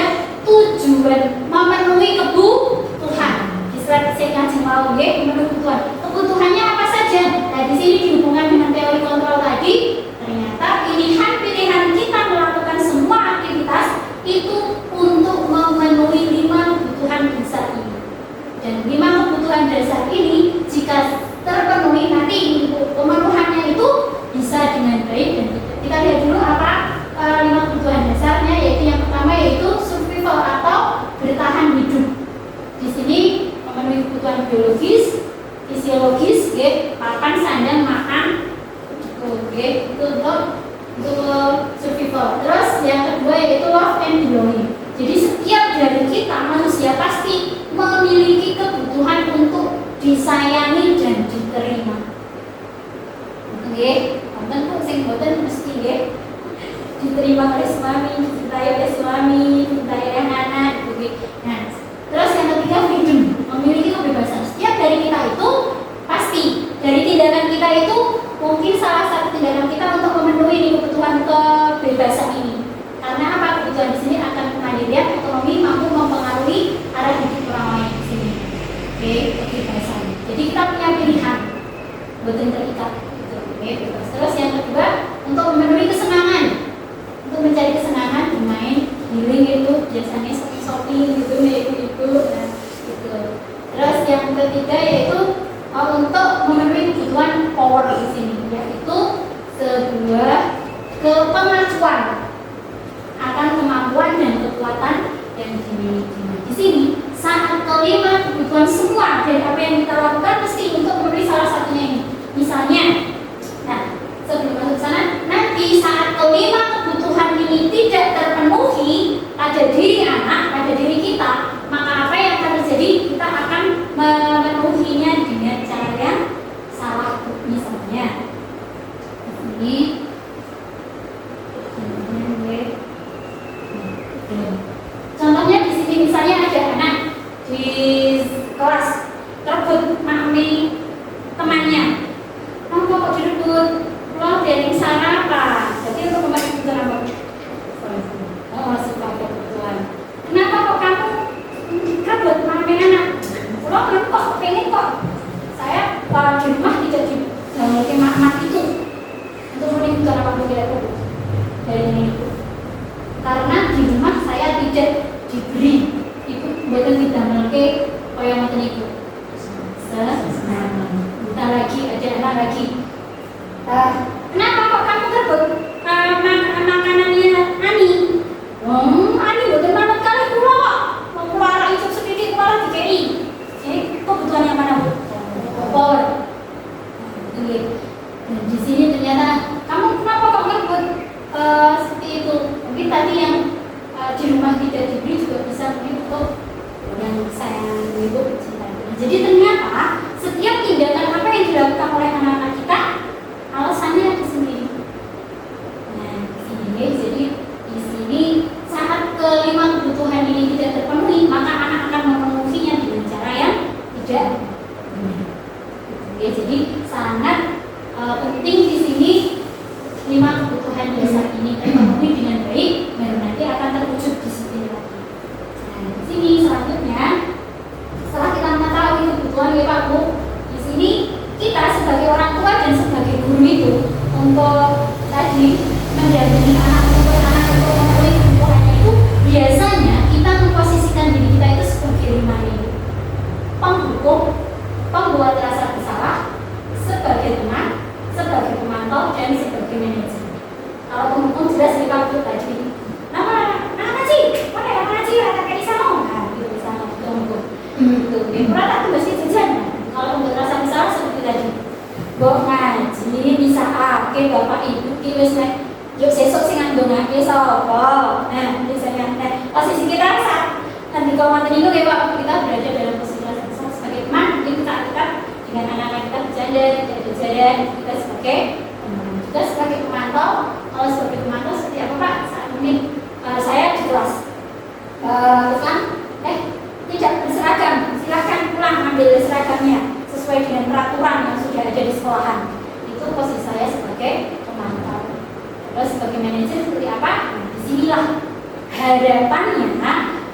tujuan memenuhi kebutuhan. Strategi ngaji mau memenuhi kebutuhan. Kebutuhannya apa saja? Nah di sini dihubungkan dengan teori kontrol tadi. Ternyata pilihan-pilihan kita melakukan semua aktivitas itu untuk memenuhi 5 kebutuhan dasar ini. Dan 5 kebutuhan dasar ini jika terpenuhi nanti pemenuhannya itu bisa dengan baik dan kita lihat dulu apa 5 kebutuhan dasarnya, yaitu yang pertama yaitu survival atau bertahan hidup. Di sini memenuhi kebutuhan biologis, fisiologis, papan, sandang, makan, itu untuk survival. Terus yang kedua yaitu love and belonging. Jadi setiap dari kita manusia pasti memiliki kebutuhan untuk disayangi dan diterima. Konten kok sing boten mesti diterima oleh suami, dicintai oleh suami, dicintai oleh anak. Nah, terus yang ketiga freedom, memiliki kebebasan. Setiap dari kita itu pasti dari tindakan kita itu mungkin salah satu tindakan kita untuk memenuhi kebutuhan kebebasan ini. Karena apa? Kebutuhan di sini akan kemandirian, otonomi, mampu mempengaruhi arah hidup orang lain di sini. Kebebasan. Jadi kita punya pilihan, bukan terikat. Terus yang kedua untuk memenuhi kesenangan, untuk mencari kesenangan bermain, healing itu biasanya shopping gitu, itu. Terus yang ketiga yaitu untuk memenuhi kebutuhan power di sini, yaitu sebuah kepengakuan akan kemampuan dan kekuatan yang dimiliki. Di sini saat kelima kebutuhan semua dari apa yang kita lakukan mesti untuk memenuhi salah satunya ini. Misalnya, sebelum masuk sana, nanti saat kelima kebutuhan ini tidak terpenuhi pada diri anak, pada diri kita, maka apa yang akan terjadi? Kita akan memenuhinya dengan cara yang salah. Misalnya, contohnya di sini misalnya ada anak di kelas terbut mami temannya, kamu kok direbut? Lo dari sana apa? Jadi untuk membantu kebutuhan apa? Suka kebutuhan. Kenapa kok kamu kabut mami anak? Lo kok pengen kok? Saya di rumah tidak dimiliki makmat itu untuk memenuhi kebutuhan apa tidak dari ini. Karena di rumah saya tidak tidak diberi juga bisa untuk yang saya ibu cinta. Jadi ternyata setiap tindakan apa yang dilakukan oleh anak-anak kita alasannya ada sendiri. Nah, di sini jadi di sini saat kelima kebutuhan ini tidak terpenuhi, maka anak akan memenuhinya dengan cara yang tidak benar. Ya, jadi sangat penting di sini 5 kebutuhan dasar ini terpenuhi dengan baik, baru nanti akan terwujud disiplin lagi. Nah, di sini selanjutnya setelah kita mengetahui kebutuhan ya Pak Bu, di sini kita sebagai orang tua dan sebagai guru itu untuk tadi mendampingi anak untuk memenuhi kebutuhannya itu biasanya kita memposisikan diri kita itu sebagai reminder, penghukum, pembuat rasa bersalah, sebagai teman, sebagai pemantau, dan sebagai manajer. Kalau penghukum jelas di Pak Bu tadi, nama ngaji, mana yang ngaji, rata kayak sama, nah gitu sama penghukum. Pernah tuh masih jajan. Kalau untuk rasa besar seperti tadi, Bok ngaji bisa oke bapak ibu kiwis nek yuk sesuk sing ngandungake sapa. Nah, misalnya posisi kita saat nanti kalau mantan itu ya Pak, kita berada dalam posisi rasa besar sebagai teman, mungkin saat kita dengan anak-anak kita bercanda, tidak bercanda, kita sebagai teman, juga sebagai pemantau. Kalau sebagai pemantau seperti apa Pak? Saat ini saya di kelas, kan? Tidak berseragam, silakan pulang ambil seragamnya sesuai dengan peraturan yang sudah ada di sekolahan. Itu posisi saya sebagai pemantau. Terus sebagai manajer seperti apa? Nah, disinilah harapannya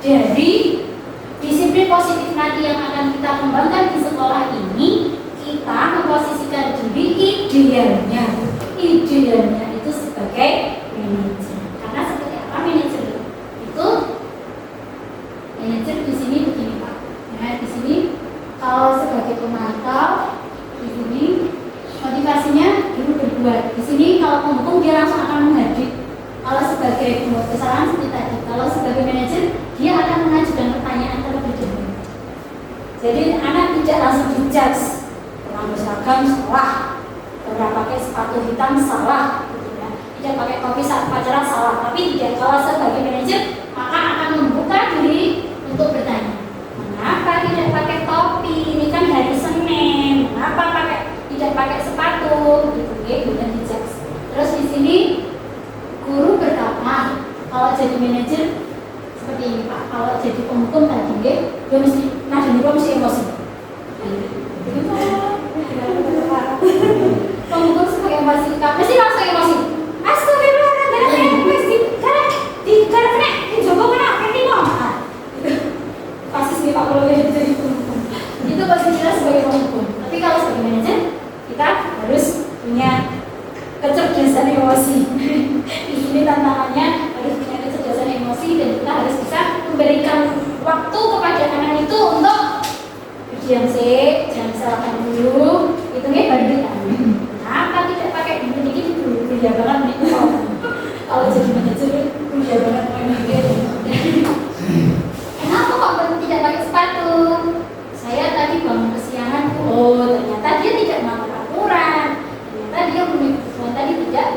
dari disiplin positif nanti yang akan kita kembangkan di sekolah ini, kita memposisikan diri idealnya itu sebagai manajer. Karena seperti apa manajer itu? Manajer di sini begini Pak. Nah, di sini kalau sebagai pemantau, di sini motivasinya dulu berbuat. Di sini kalau penghukum dia langsung akan menghadir. Kalau sebagai pembuat kesalahan seperti tadi. Kalau sebagai manajer dia akan mengajukan pertanyaan terlebih dahulu. Jadi anak tidak langsung dijudge. Mengambil seragam salah, tidak pakai sepatu hitam salah, gitu ya. Tidak pakai topi saat pacaran salah. Tapi tidak. Kalau sebagai manajer maka akan membuka diri untuk bertanya, mengapa tidak pakai topi? Ini kan hari Senin. Mengapa tidak pakai sepatu? Gitu, bukan dijudge. Terus di sini guru berkata, kalau jadi manajer seperti ini Pak. Kalau jadi penghukum tadi, dia mesti mesti emosi. Penghukum sebagai emosi, mesti langsung emosi. Astagfirullahaladzim, mesti karena dicoba kena ketino. Pasti sih Pak kalau jadi penghukum. Itu posisinya sebagai penghukum. Tapi kalau sebagai manajer, kita harus punya kecerdasan emosi. Di sini tantangannya harus punya kecerdasan emosi dan kita harus bisa memberikan waktu kepada anak itu untuk berdiam sih, jangan salahkan dulu. Itu baru ditanya. Kenapa tidak pakai ini dulu? Ya banget nih. Kalau jadi manajer, ya banget kenapa kok tidak pakai sepatu? Saya tadi bangun kesiangan. Oh, ternyata dia tidak melanggar aturan. Ternyata dia punya kebutuhan tadi tidak.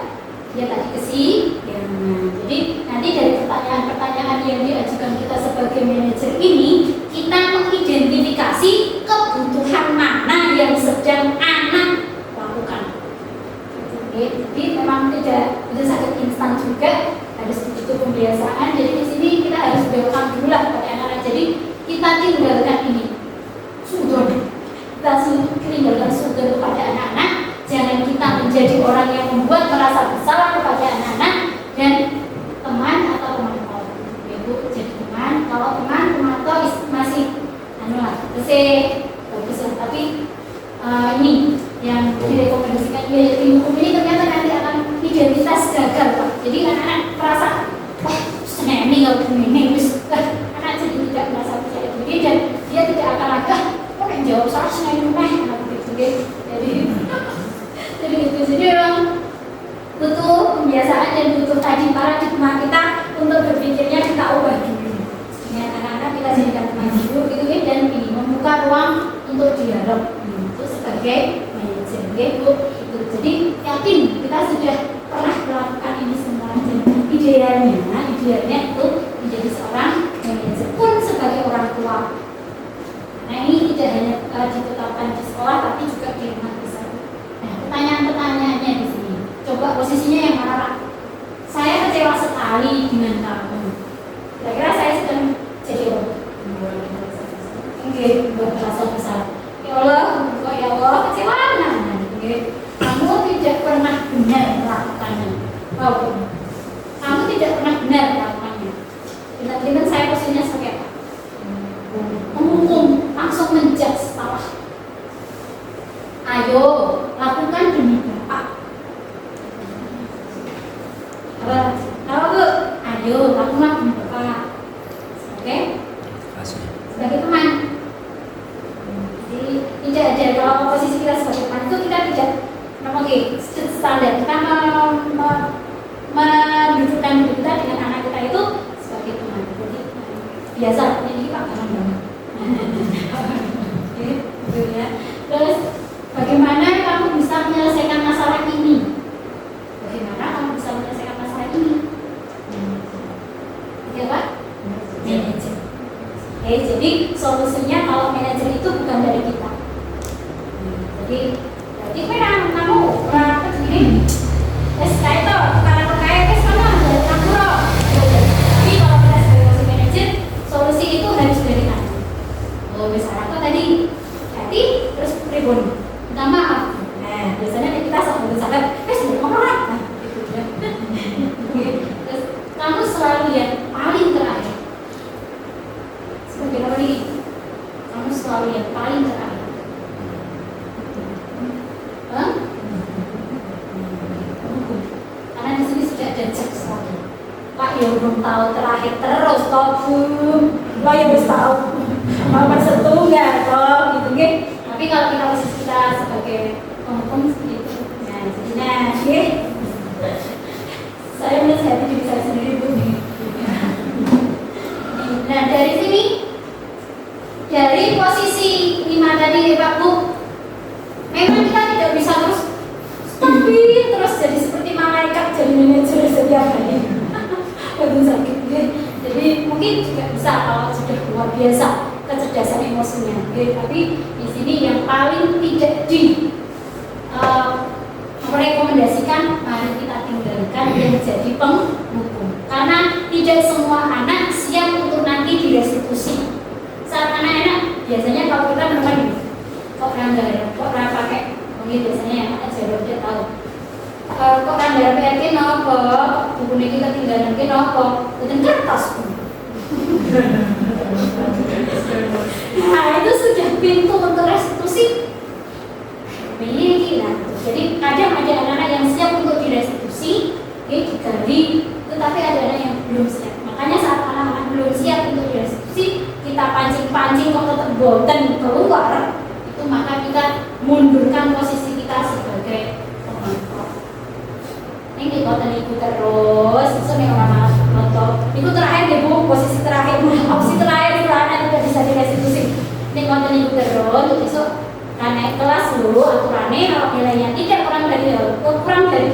Dia tadi kesiangan. Jadi nanti dari pertanyaan-pertanyaan yang diajukan kita sebagai manajer ini, kita mengidentifikasi kebutuhan mana yang sedang anak lakukan. Jadi memang tidak sangat instan juga, harus butuh pembiasaan. Jadi di sini kita harus welcome dulu lah pada anak-anak. Jadi kita tinggalkan ini sudon, kita tinggalkan sudon kepada anak-anak. Jangan kita menjadi orang yang membuat merasa bersalah kepada anak-anak dan teman atau pemantau. Ibu jadi teman, kalau teman pemantau masih bersih, bagus lah. Tapi ini yang direkomendasikan di hukum ini ternyata nanti akan identitas gagal Pak. Jadi anak-anak merasa wah seneng nih kalau ini anak jadi tidak merasa percaya diri dan dia tidak akan agak kok yang jawab salah seneng gitu. Jadi memang butuh pembiasaan dan butuh tadi paradigma kita untuk berpikirnya kita ubah dulu. Dengan anak-anak kita jadikan teman dulu gitu dan ini membuka ruang untuk dialog itu sebagai manajer Bu. Jadi yakin kita sudah pernah melakukan ini semua. Idealnya itu menjadi seorang buat rasa besar. Ya Allah, kok ya Allah kecewa kamu tidak pernah benar melakukannya. Kamu tidak pernah benar melakukannya. Tiba-tiba saya posisinya seperti apa? Menghukum, langsung menjudge salah. Ayo, lakukan demi Bapak. Kalau Bu, ayo lakukan demi Bapak. Oke? Kasih. Sebagai teman. Jadi tidak ada, kalau posisi kita sebagai teman itu kita tidak standar kita mendudukkan diri kita dengan anak kita itu sebagai teman. Jadi biasa ini Pak teman. Gitu ya. Terus bagaimana kamu bisa menyelesaikan masalah ini? Bagaimana kamu bisa menyelesaikan masalah ini? Ya Pak? Manajer. Jadi solusinya kalau manajer itu bukan dari kita. Jadi memang kamu apa begini? Kayak itu karena kayak kamu dari kamu. Tapi kalau kita sebagai manajer, solusi itu harus dari kamu. Misalnya apa tadi? Hati terus ribun. Minta maaf. Nah, biasanya kita sama sahabat, sudah ngomong lah. Nah, gitu ya. Terus kamu selalu yang paling terakhir. Sebagai apa nih? Kamu selalu yang paling terakhir. Karena di sini sudah ada judge lagi. Pak ya belum tahu terakhir terus toh Pak ya harus tahu. Mau bersetunggal toh gitu kan. Tapi kalau kita posisi kita sebagai penghukum gitu. Nah, saya menasihati diri saya sendiri Bu. Nah, dari sini dari posisi 5 tadi Pak Bu, memang kita tidak bisa terus stabil terus jadi seperti malaikat jadi manajer setiap hari. Betul sakit ya. Jadi mungkin juga bisa kalau sudah luar biasa kecerdasan emosinya. Tapi di sini yang paling tidak merekomendasikan mari kita tinggalkan yang jadi penghukum. Karena tidak semua anak siap untuk nanti direstitusi. Saat anak-anak biasanya kalau kita menemukan kok pernah pakai mungkin biasanya yang anak jawab dia tahu kok randar PRK nopo buku ini ketinggalan ke nopo dengan kertas nah itu sudah pintu untuk restitusi gila. Jadi kadang ada anak-anak yang siap untuk direstitusi digali, tetapi ada anak yang belum siap. Makanya saat anak-anak belum siap untuk direstitusi, kita pancing-pancing kok tetap boten keluar, itu maka kita mundurkan posisi kita sebagai pemantau. Ini boten itu terus, itu nih orang pemantau. Itu terakhir deh Bu, posisi terakhir, opsi terakhir itu anak tidak bisa direstitusi. Ini boten itu terus, besok naik kelas dulu aturannya kalau nilainya tidak kurang dari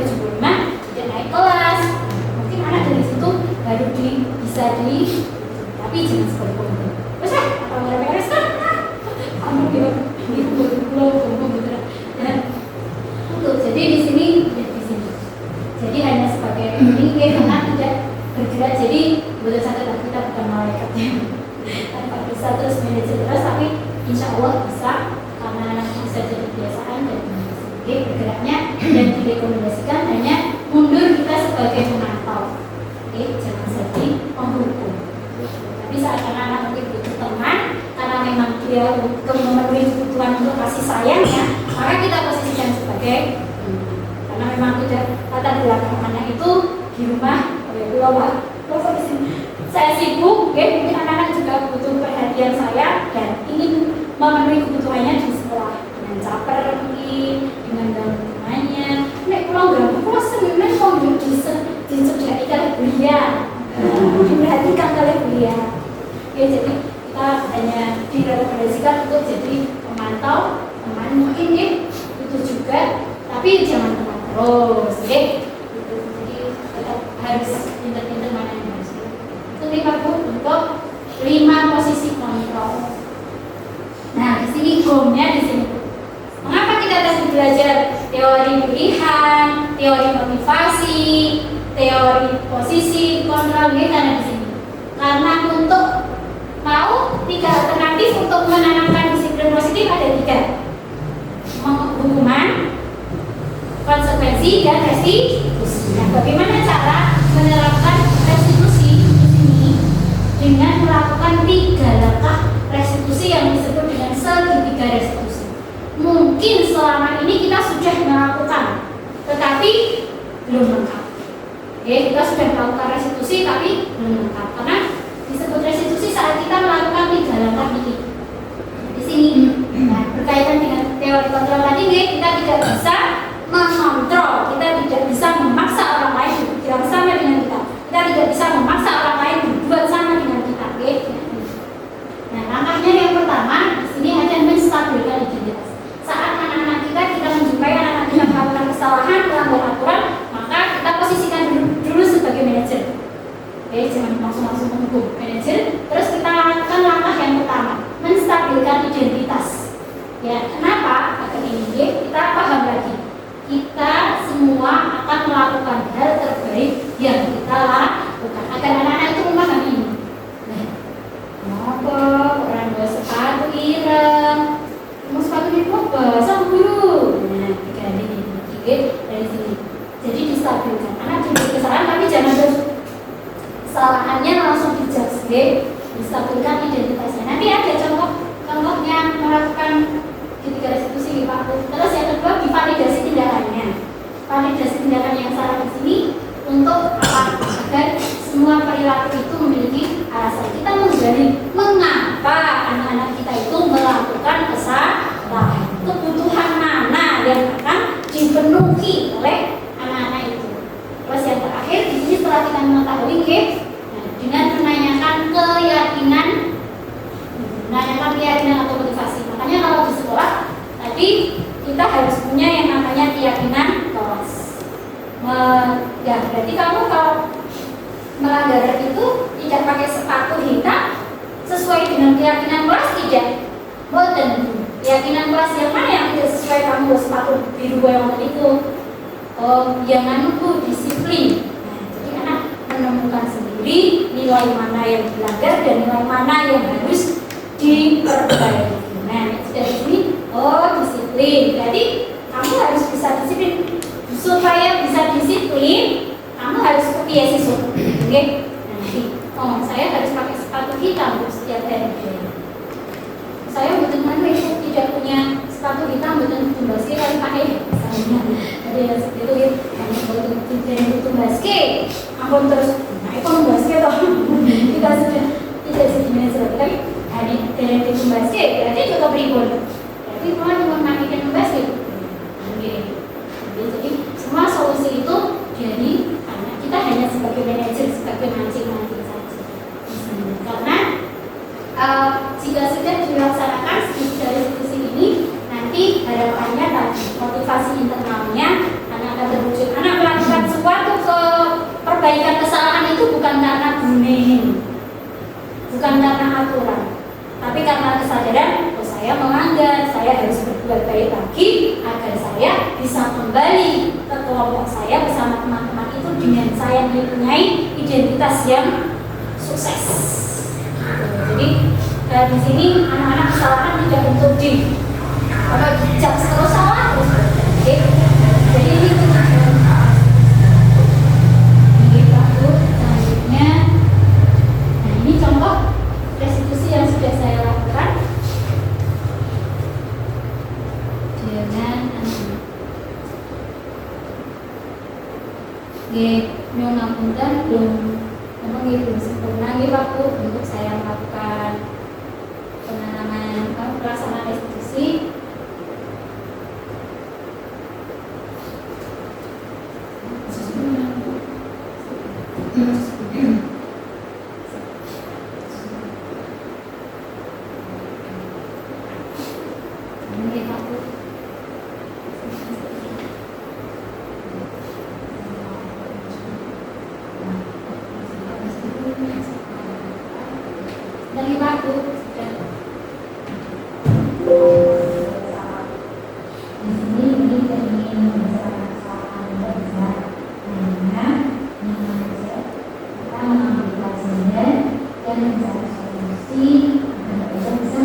75 tidak naik kelas. Mungkin anak dari situ baru bisa tapi jangan seperti itu. Terus apa nggak beres kan? Kamu bilang ibu belum betul. Dan untuk jadi di sini. Jadi hanya sebagai ini karena tidak bergerak. Jadi boleh saja kita bukan malaikat tanpa bisa terus manajer terus, tapi insya Allah bisa. Karena bisa jadi kebiasaan dan bergeraknya dan direkomendasikan hanya mundur kita sebagai pemantau, jangan jadi penghukum. Tapi saat anak-anak mungkin butuh teman, karena memang dia memenuhi kebutuhan untuk kasih sayangnya, maka kita posisikan sebagai karena memang tidak latar belakang anak itu di rumah, saya sibuk, mungkin anak-anak juga butuh perhatian saya dan ingin memenuhi kebutuhannya di sekolah dengan caper mungkin, dengan gangguannya. Nek pulang ganggu, pulang sebenarnya kok dicerdai oleh beliau, diperhatikan oleh beliau. Jadi kita hanya direkomendasikan untuk jadi pemantau, teman mungkin itu juga, tapi jangan teman terus, Jadi tetap harus pintar-pintar mana yang harus. Itu 5 Bu untuk 5 posisi kontrol. Nah, di sini gomnya di sini. Mengapa kita tadi belajar teori pilihan, teori motivasi, teori posisi, kontrol karena di sini. Karena untuk mau 3 alternatif alternatif untuk menanamkan disiplin positif ada 3. Hukuman, konsekuensi, dan restitusi. Nah, bagaimana cara menerapkan restitusi di sini? Dengan melakukan 3 langkah restitusi yang disebut dengan segitiga restitusi. Mungkin selama ini kita sudah melakukan, tetapi belum lengkap. Oke, kita sudah melakukan restitusi tapi belum lengkap karena disebut restitusi saat kita melakukan 3 langkah ini. Di sini, nah, berkaitan dengan teori kontrol tadi, kita tidak bisa mengontrol, kita tidak bisa memaksa orang lain berpikiran sama dengan kita tidak bisa memaksa orang lain berbuat sama dengan kita. Oke. Nah, langkahnya yang pertama di sini ada menstabilkan identitas. Saat anak-anak kita menjumpai anak-anak kita melakukan kesalahan, melanggar aturan, maka kita posisikan dulu sebagai manajer. Oke, jangan langsung menghukum manajer. Terus kita lakukan langkah yang pertama, menstabilkan identitas. Ya, kenapa? Agar ini kita paham lagi. Kita semua akan melakukan hal terbaik yang kita lakukan agar anak-anak itu memahami ini. Nah, kenapa orang bawa sepatu ireng? Mau sepatu itu apa? Sang guru. Nah, diganti dari sini. Jadi distabilkan. Anak jadi kesalahan tapi jangan terus kesalahannya langsung dijudge. Distabilkan identitasnya. Nanti ada contohnya melakukan ketiga restitusi Pak. Terus yang kedua divalidasi tindakannya. Validasi tindakan yang salah di sini untuk apa? Agar semua perilaku itu memiliki alasan. Kita menggali mengapa anak-anak kita itu melakukan kesalahan. Kebutuhan mana yang akan dipenuhi oleh anak-anak itu. Terus yang terakhir di sini setelah kita mengetahui dengan menanyakan keyakinan atau motivasi. Makanya kalau di sekolah tadi kita harus punya yang namanya keyakinan kelas. Ya berarti kamu kalau melanggar itu tidak pakai sepatu hitam sesuai dengan keyakinan kelas tidak. Boten. Keyakinan kelas yang mana yang tidak sesuai kamu sepatu biru yang itu? Oh, jangan lupa disiplin. Nah, jadi anak menemukan sendiri nilai mana yang dilanggar dan nilai mana yang harus diperbaiki. Nah, dari sini, disiplin. Jadi kamu harus bisa disiplin. Supaya bisa disiplin, kamu harus seperti Yesus. Oke? Nah, saya harus pakai sepatu hitam untuk setiap hari. Saya betul-betul itu tidak punya sepatu hitam, betul-betul basket kali pakai. Misalnya, ada yang seperti itu ya, betul-betul basket. Ampun terus, nah itu basket toh. Kita sudah tidak segini saja, tapi hari itu basket, berarti juga beribun. Berarti cuma memakai basket. Jadi semua solusi itu jadi karena kita hanya sebagai manajer, sebagai mancing-mancing saja. Karena jika sudah dilaksanakan dari diskusi ini, nanti harapannya tadi motivasi internalnya anak akan terwujud. Anak melakukan suatu perbaikan kesalahan itu bukan karena bullying, bukan karena aturan, tapi karena kesadaran. Saya melanggar, saya harus berbuat baik lagi agar saya bisa kembali ke kelompok saya bersama teman-teman itu dengan saya mempunyai identitas yang sukses. Jadi di sini anak-anak kesalahan tidak untuk dijudge terus salah terus. Jadi ini selanjutnya. Nah, ini contoh restitusi yang sudah saya lakukan dengan nyuwun ngapunten belum sempurna waktu untuk saya melakukan penanaman pelaksanaan restitusi. Dari waktu dan mencari solusi agar kita bisa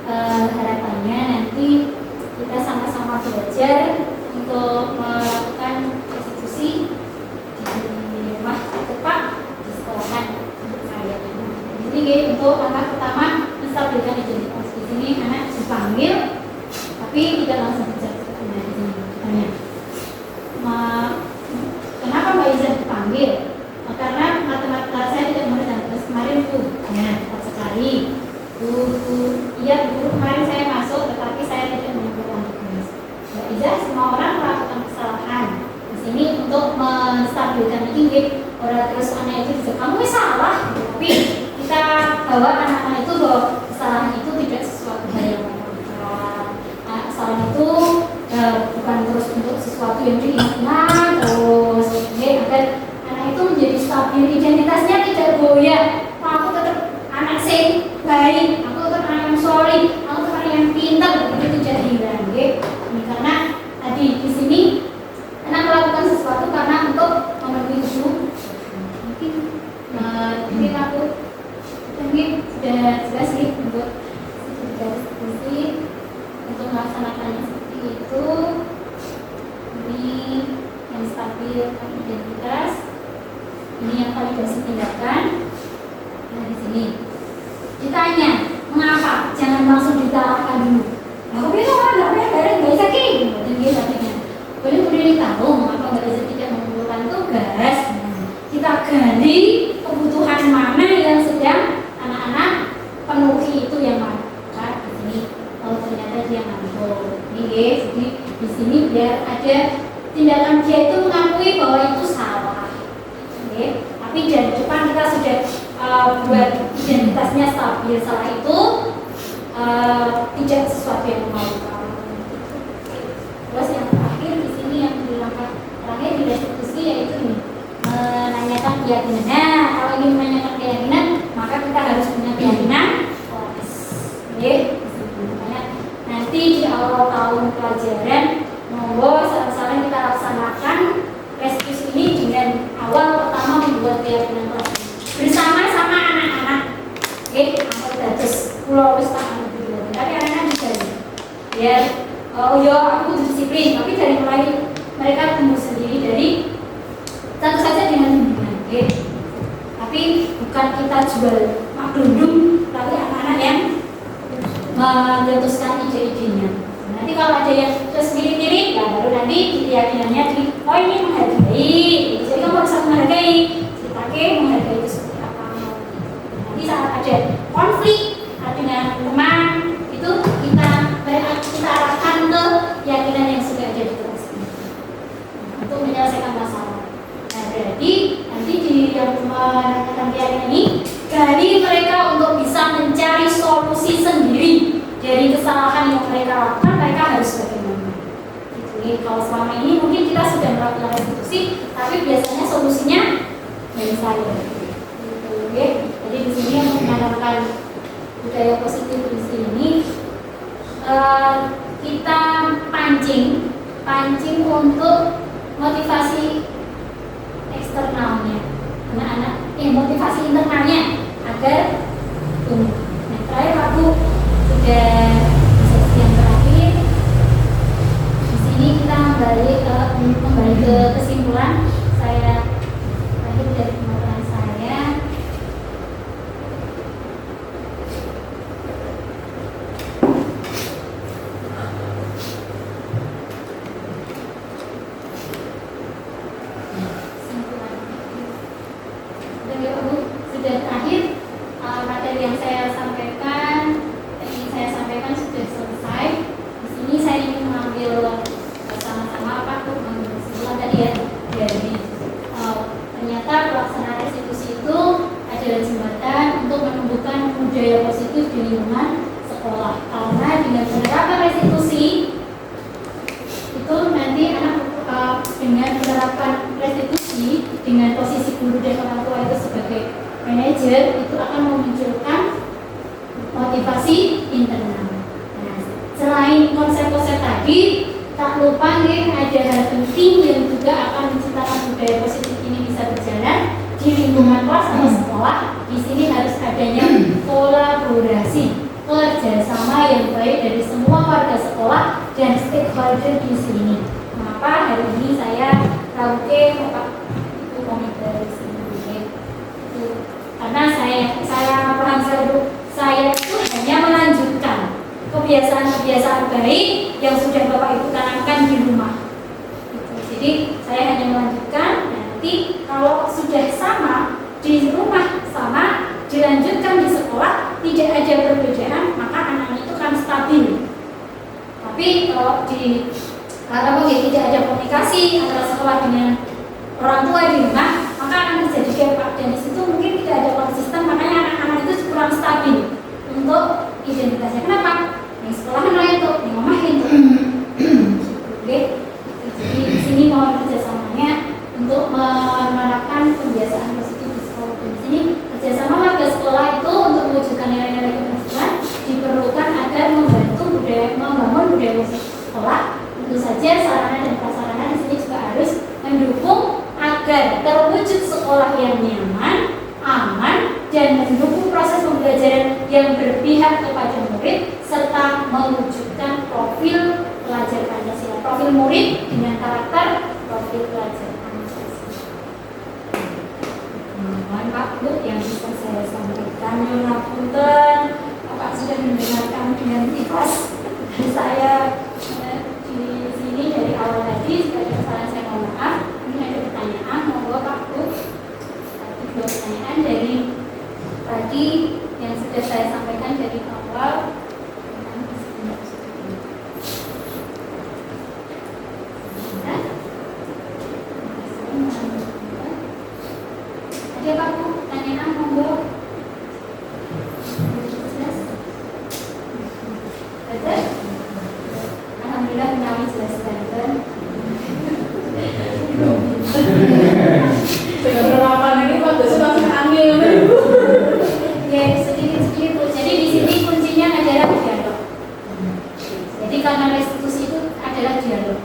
Harapannya nanti kita sama-sama belajar untuk melakukan restitusi di rumah tepat di sekolahan untuk saya. Jadi untuk langkah pertama menstabilkan identitas. Di sini anak dipanggil, tapi tidak langsung bicara. Nah, di sini tanya, kenapa Mbak Iza dipanggil? Karena matematika saya tidak mengerti. Terus kemarin tuh, ya cepat sekali. Iya, guru kemarin saya masuk, tetapi saya tidak mengumpulkan tugas. Mbak Iza, semua orang melakukan kesalahan. Di sini untuk menstabilkan ini, orang terus anak itu bisa kamu salah, tapi kita bawa anak-anak itu bahwa kesalahan itu tidak sesuatu hal yang fatal. Kesalahan itu bukan terus untuk sesuatu yang diingat terus, agar anak itu menjadi stabil, identitasnya tidak goyah. Aku tetap anak sing baik, aku tetap anak yang solid, aku tetap anak yang pintar, itu tidak hilang, Ini karena tadi di sini anak melakukan sesuatu karena untuk memenuhi itu. Mungkin aku sudah jelas sih untuk diskusi untuk melaksanakannya seperti itu. Ini yang stabil identitas, ini yang validasi tindakan. Nah, di sini ditanya mengapa, jangan langsung disalahkan dulu. Aku bilang nggak bisa kini, dan dia katanya boleh diberitahu mengapa nggak bisa tidak mengumpulkan tugas. Kita gali kebutuhan mana yang sedang anak-anak penuhi itu yang mana. Di sini kalau ternyata dia mampu, jadi di sini biar ada tindakan dia itu mengakui bahwa itu salah. Tapi dari depan kita sudah buat identitasnya stabil, salah itu tidak sesuatu yang memalukan. Terus yang terakhir di sini yang di langkah terakhir di restitusi yaitu ini menanyakan keyakinan. Nah, kalau ingin menanyakan keyakinan maka kita harus punya keyakinan waras. Makanya nanti di awal tahun pelajaran monggo saran-saran kita laksanakan restitusi ini dengan awal pertama membuat keyakinan waras bersama-sama anak-anak. Angkat batas pulau wis tak anu. Tapi anak-anak bisa ya. Oh ya, aku disiplin, tapi dari mulai mereka tumbuh sendiri dari tentu saja dengan bimbingan. Tapi bukan kita jual maklum, tapi anak-anak yang mencetuskan ide-idenya. Nanti kalau ada yang terus mirip-mirip, ya baru nanti keyakinannya di oh ini menghargai. Jadi kamu harus menghargai. Pakai menghargai itu seperti apa. Nanti saat ada konflik dengan teman itu kita arahkan ke keyakinan yang sudah ada di kelas ini untuk menyelesaikan masalah. Nah, berarti nanti di yang menanyakan keyakinan ini gali mereka untuk bisa mencari solusi sendiri dari kesalahan yang mereka lakukan. Mereka harus bagaimana? Gitu. Kalau selama ini mungkin kita sudah melakukan institusi, tapi biasanya solusinya dari saya. Gitu, oke. Jadi di sini untuk menanamkan budaya positif di sini kita pancing untuk motivasi eksternalnya anak-anak, motivasi internalnya agar tumbuh. Nah, terakhir aku sudah sesi yang terakhir. Di sini kita kembali ke kesimpulan saya akhir dari pemaparan saya. Sudah terakhir, materi yang saya sampaikan sudah selesai. Di sini saya ingin mengambil sama-sama kesimpulan tadi ya, dari ternyata pelaksanaan restitusi itu adalah jembatan untuk menumbuhkan budaya positif di lingkungan sekolah. Karena dengan penerapan restitusi itu nanti anak dengan penerapan restitusi dengan posisi guru dan orang tua itu sebagai manajer itu akan memunculkan motivasi internal. Nah, selain konsep-konsep tadi, tak lupa nih ada hal penting yang juga akan menciptakan budaya positif ini bisa berjalan di lingkungan kelas atau sekolah. Di sini harus adanya kolaborasi, kerjasama yang baik dari semua warga sekolah dan stakeholder di sini. Mengapa hari ini saya Rauke itu komentar di sini? Karena saya itu hanya melanjutkan kebiasaan-kebiasaan baik yang sudah Bapak Ibu tanamkan di rumah. Jadi saya hanya melanjutkan. Nanti kalau sudah sama di rumah, sama dilanjutkan di sekolah, tidak ada perbedaan, maka anak itu kan stabil. Tapi kalau tidak ada komunikasi antara sekolah dengan orang tua di rumah, maka akan terjadi gap, dan di situ mungkin tidak ada konsisten, makanya anak-anak itu kurang stabil untuk identitasnya. Kenapa? Yang sekolahan lain tuh, yang mamahin tuh. Oke. Jadi di sini mohon kerjasamanya untuk menerapkan kebiasaan positif di sekolah. Di sini kerjasama warga sekolah itu untuk mewujudkan nilai-nilai keberhasilan diperlukan agar membangun budaya positif sekolah. Tentu saja sarana dan prasarana di sini juga harus mendukung agar terwujud sekolah yang nyaman, aman, dan mendukung proses pembelajaran yang berpihak kepada murid serta mewujudkan profil pelajar Pancasila, profil murid dengan karakter profil pelajar Pancasila. Mohon Pak Bu yang bisa saya sampaikan. Punten, Bapak sudah mendengarkan dengan ikhlas. Saya di sini dari awal tadi, sebagai kesalahan saya mohon maaf. Ini ada pertanyaan, monggo Pak Bu. Dua pertanyaan dari tadi yang sudah saya sampaikan dari awal. Ada Pak Bu, pertanyaan monggo. Alhamdulillah kami jelas banget. Penerapan ini Pak besok langsung ambil. Ya, sedikit-sedikit Bu. Jadi di sini kuncinya adalah dialog. Jadi karena restitusi itu adalah dialog.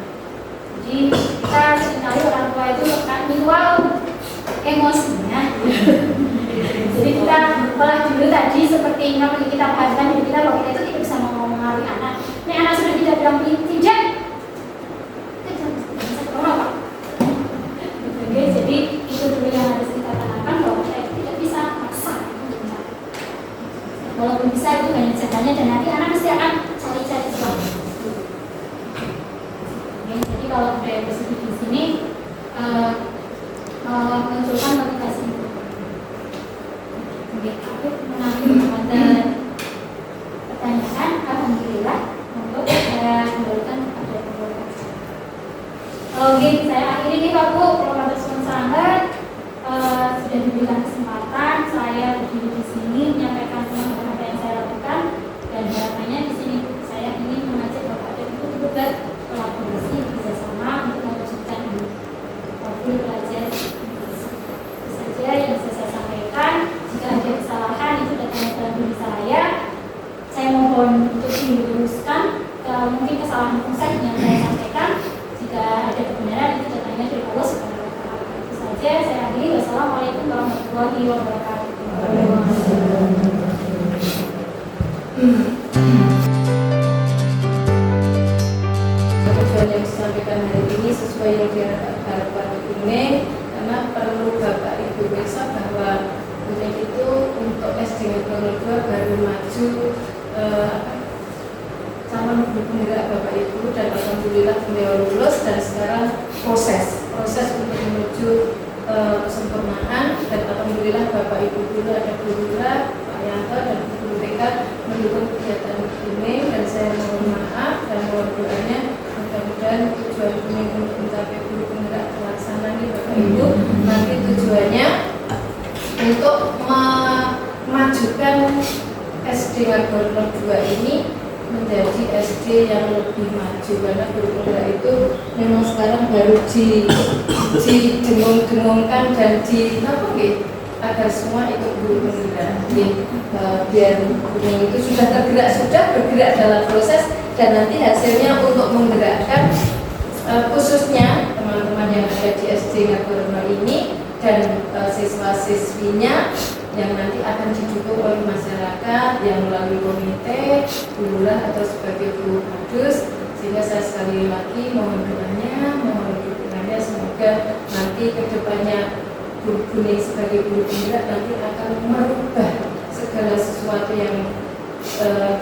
Jadi kita seringkali orang tua itu minimal emosinya. Jadi kita olah dulu tadi seperti yang kita bahasan diri kita bahwa kita itu tidak bisa mengaruhi anak. Ini anak sudah tidak bilang tidak. Jadi itu dulu yang harus kita tanamkan bahwa kita itu tidak bisa maksa. Walaupun bisa itu hanya caranya dan nanti anak pasti akan cari-cari sesuatu. Jadi kalau budaya positif di sini menunjukkan motivasi. Aku mengambil pertanyaan. Alhamdulillah untuk saya kembalikan kepada pembahasan. Oke, saya akhiri nih Pak Bu. Kalau sangat sudah diberikan kesempatan saya berdiri di sini menyampaikan teman-teman apa yang saya lakukan, dan harapannya di sini saya ingin mengajak Bapak dan Ibu untuk berkolaborasi bersama untuk mewujudkan ini. warahmatullahi wabarakatuh. Tujuan yang disampaikan hari ini sesuai yang diharapkan ini, karena perlu Bapak Ibu bisa bahwa UNED itu untuk SD level 2 baru maju calon guru penggerak Bapak Ibu, dan alhamdulillah beliau lulus, dan sekarang proses untuk menuju kesempurnaan, dan alhamdulillah Bapak Ibu guru ada Bu Lura, Pak Yanto, dan Bu BK mendukung kegiatan ini, dan saya mohon maaf dan mohon doanya mudah-mudahan tujuan ini untuk mencapai guru penggerak terlaksana nih Bapak Ibu. Nanti tujuannya untuk memajukan SD Ngagorno 2 ini menjadi SD yang lebih maju, karena guru penggerak itu memang sekarang baru didengung-dengungkan dan agar semua ikut guru penggerak. Biar gunung itu sudah bergerak dalam proses, dan nanti hasilnya untuk menggerakkan khususnya teman-teman yang ada di SD Ngagorno ini dan siswa-siswinya yang nanti akan didukung oleh masyarakat yang melalui komite, lurah atau sebagai guru kadus. Sehingga saya sekali lagi mohon doanya, mohon dukungannya, semoga nanti kedepannya guru kuning sebagai guru penggerak nanti akan merubah segala sesuatu yang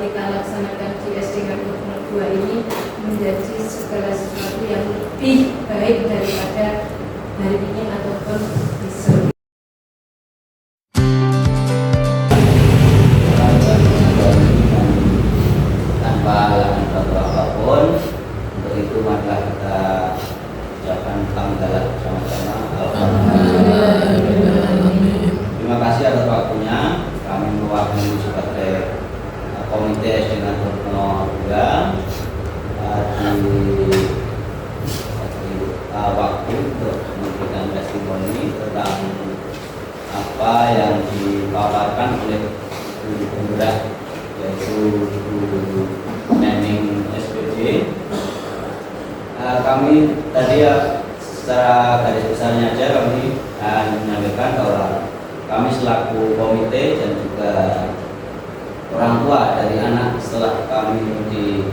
kita laksanakan di SD Ngagorno 2 ini menjadi segala sesuatu yang lebih baik daripada hari ini ataupun besok. Tanpa halangan batu apapun, untuk itu marilah kita ucapkan hamdalah bersama-sama. Terima kasih atas waktunya. Kami mewakili sebagai komite SD Ngagorno 2 di waktu untuk memberikan testimoni tentang apa yang dipaparkan oleh guru penggerak, yaitu guru Neneng SPJ. Kami tadi secara garis besarnya aja kami menyampaikan bahwa kami selaku komite dan juga orang tua dari anak setelah kami di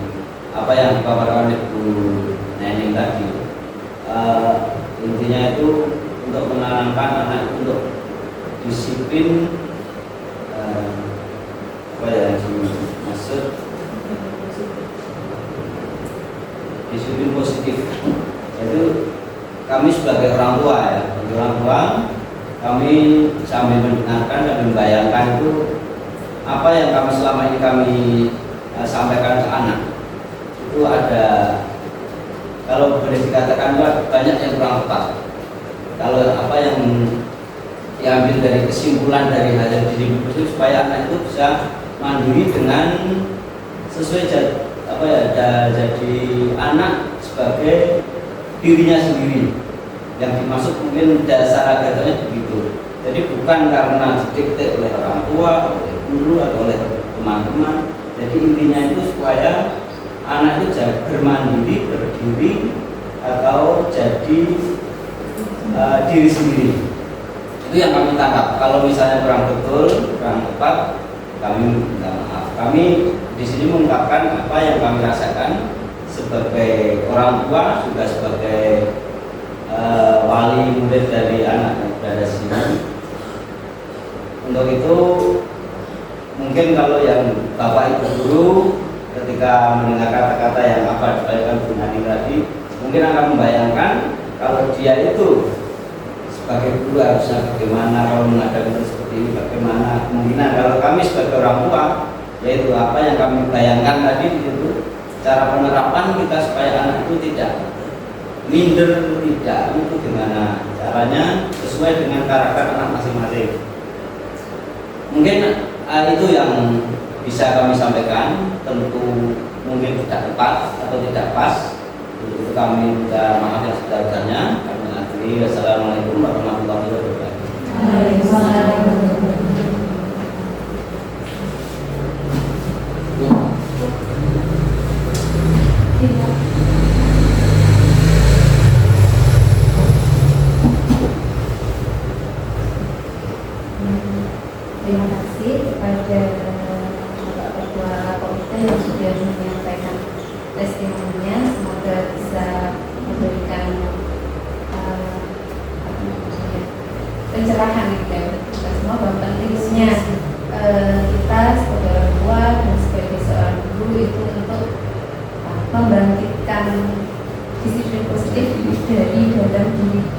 apa yang dipaparkan oleh Bu Neneng tadi, intinya itu untuk menanamkan anak untuk disiplin, apa ya dimaksud disiplin positif. Itu kami sebagai orang tua ya, kami sambil mendengarkan dan membayangkan itu apa yang kami selama ini kami sampaikan ke anak itu ada, kalau boleh dikatakan banyak yang kurang tepat. Kalau apa yang diambil dari kesimpulan dari hal yang dididik itu supaya anak itu bisa mandiri dengan sesuai jadi anak sebagai dirinya sendiri. Yang dimaksud mungkin dasar agamanya begitu. Jadi bukan karena didikte oleh orang tua, oleh guru atau oleh teman-teman. Jadi intinya itu supaya anak itu bermandiri, berdiri atau jadi diri sendiri. Itu yang kami tangkap. Kalau misalnya kurang betul, kurang tepat, kami minta maaf. Kami di sini mengungkapkan apa yang kami rasakan sebagai orang tua, juga sebagai wali murid dari anak yang berada di sini. Untuk itu mungkin kalau yang Bapak Ibu guru ketika mendengar kata-kata yang apa disampaikan Bu Nani tadi, mungkin akan membayangkan kalau dia itu sebagai guru harusnya bagaimana, kalau menghadapi seperti ini bagaimana. Kemungkinan kalau kami sebagai orang tua, yaitu apa yang kami bayangkan tadi itu cara penerapan kita supaya anak itu tidak minder, tidak itu gimana caranya sesuai dengan karakter anak masing-masing. Mungkin itu yang bisa kami sampaikan. Tentu mungkin tidak tepat atau tidak pas, itu kami minta maaf yang sebesar-besarnya. Kami akhiri. Wassalamualaikum warahmatullahi wabarakatuh. pencerahan gitu ya kita semua bahwa pentingnya kita sebagai orang tua dan sebagai seorang guru itu untuk membangkitkan disiplin positif dari dalam diri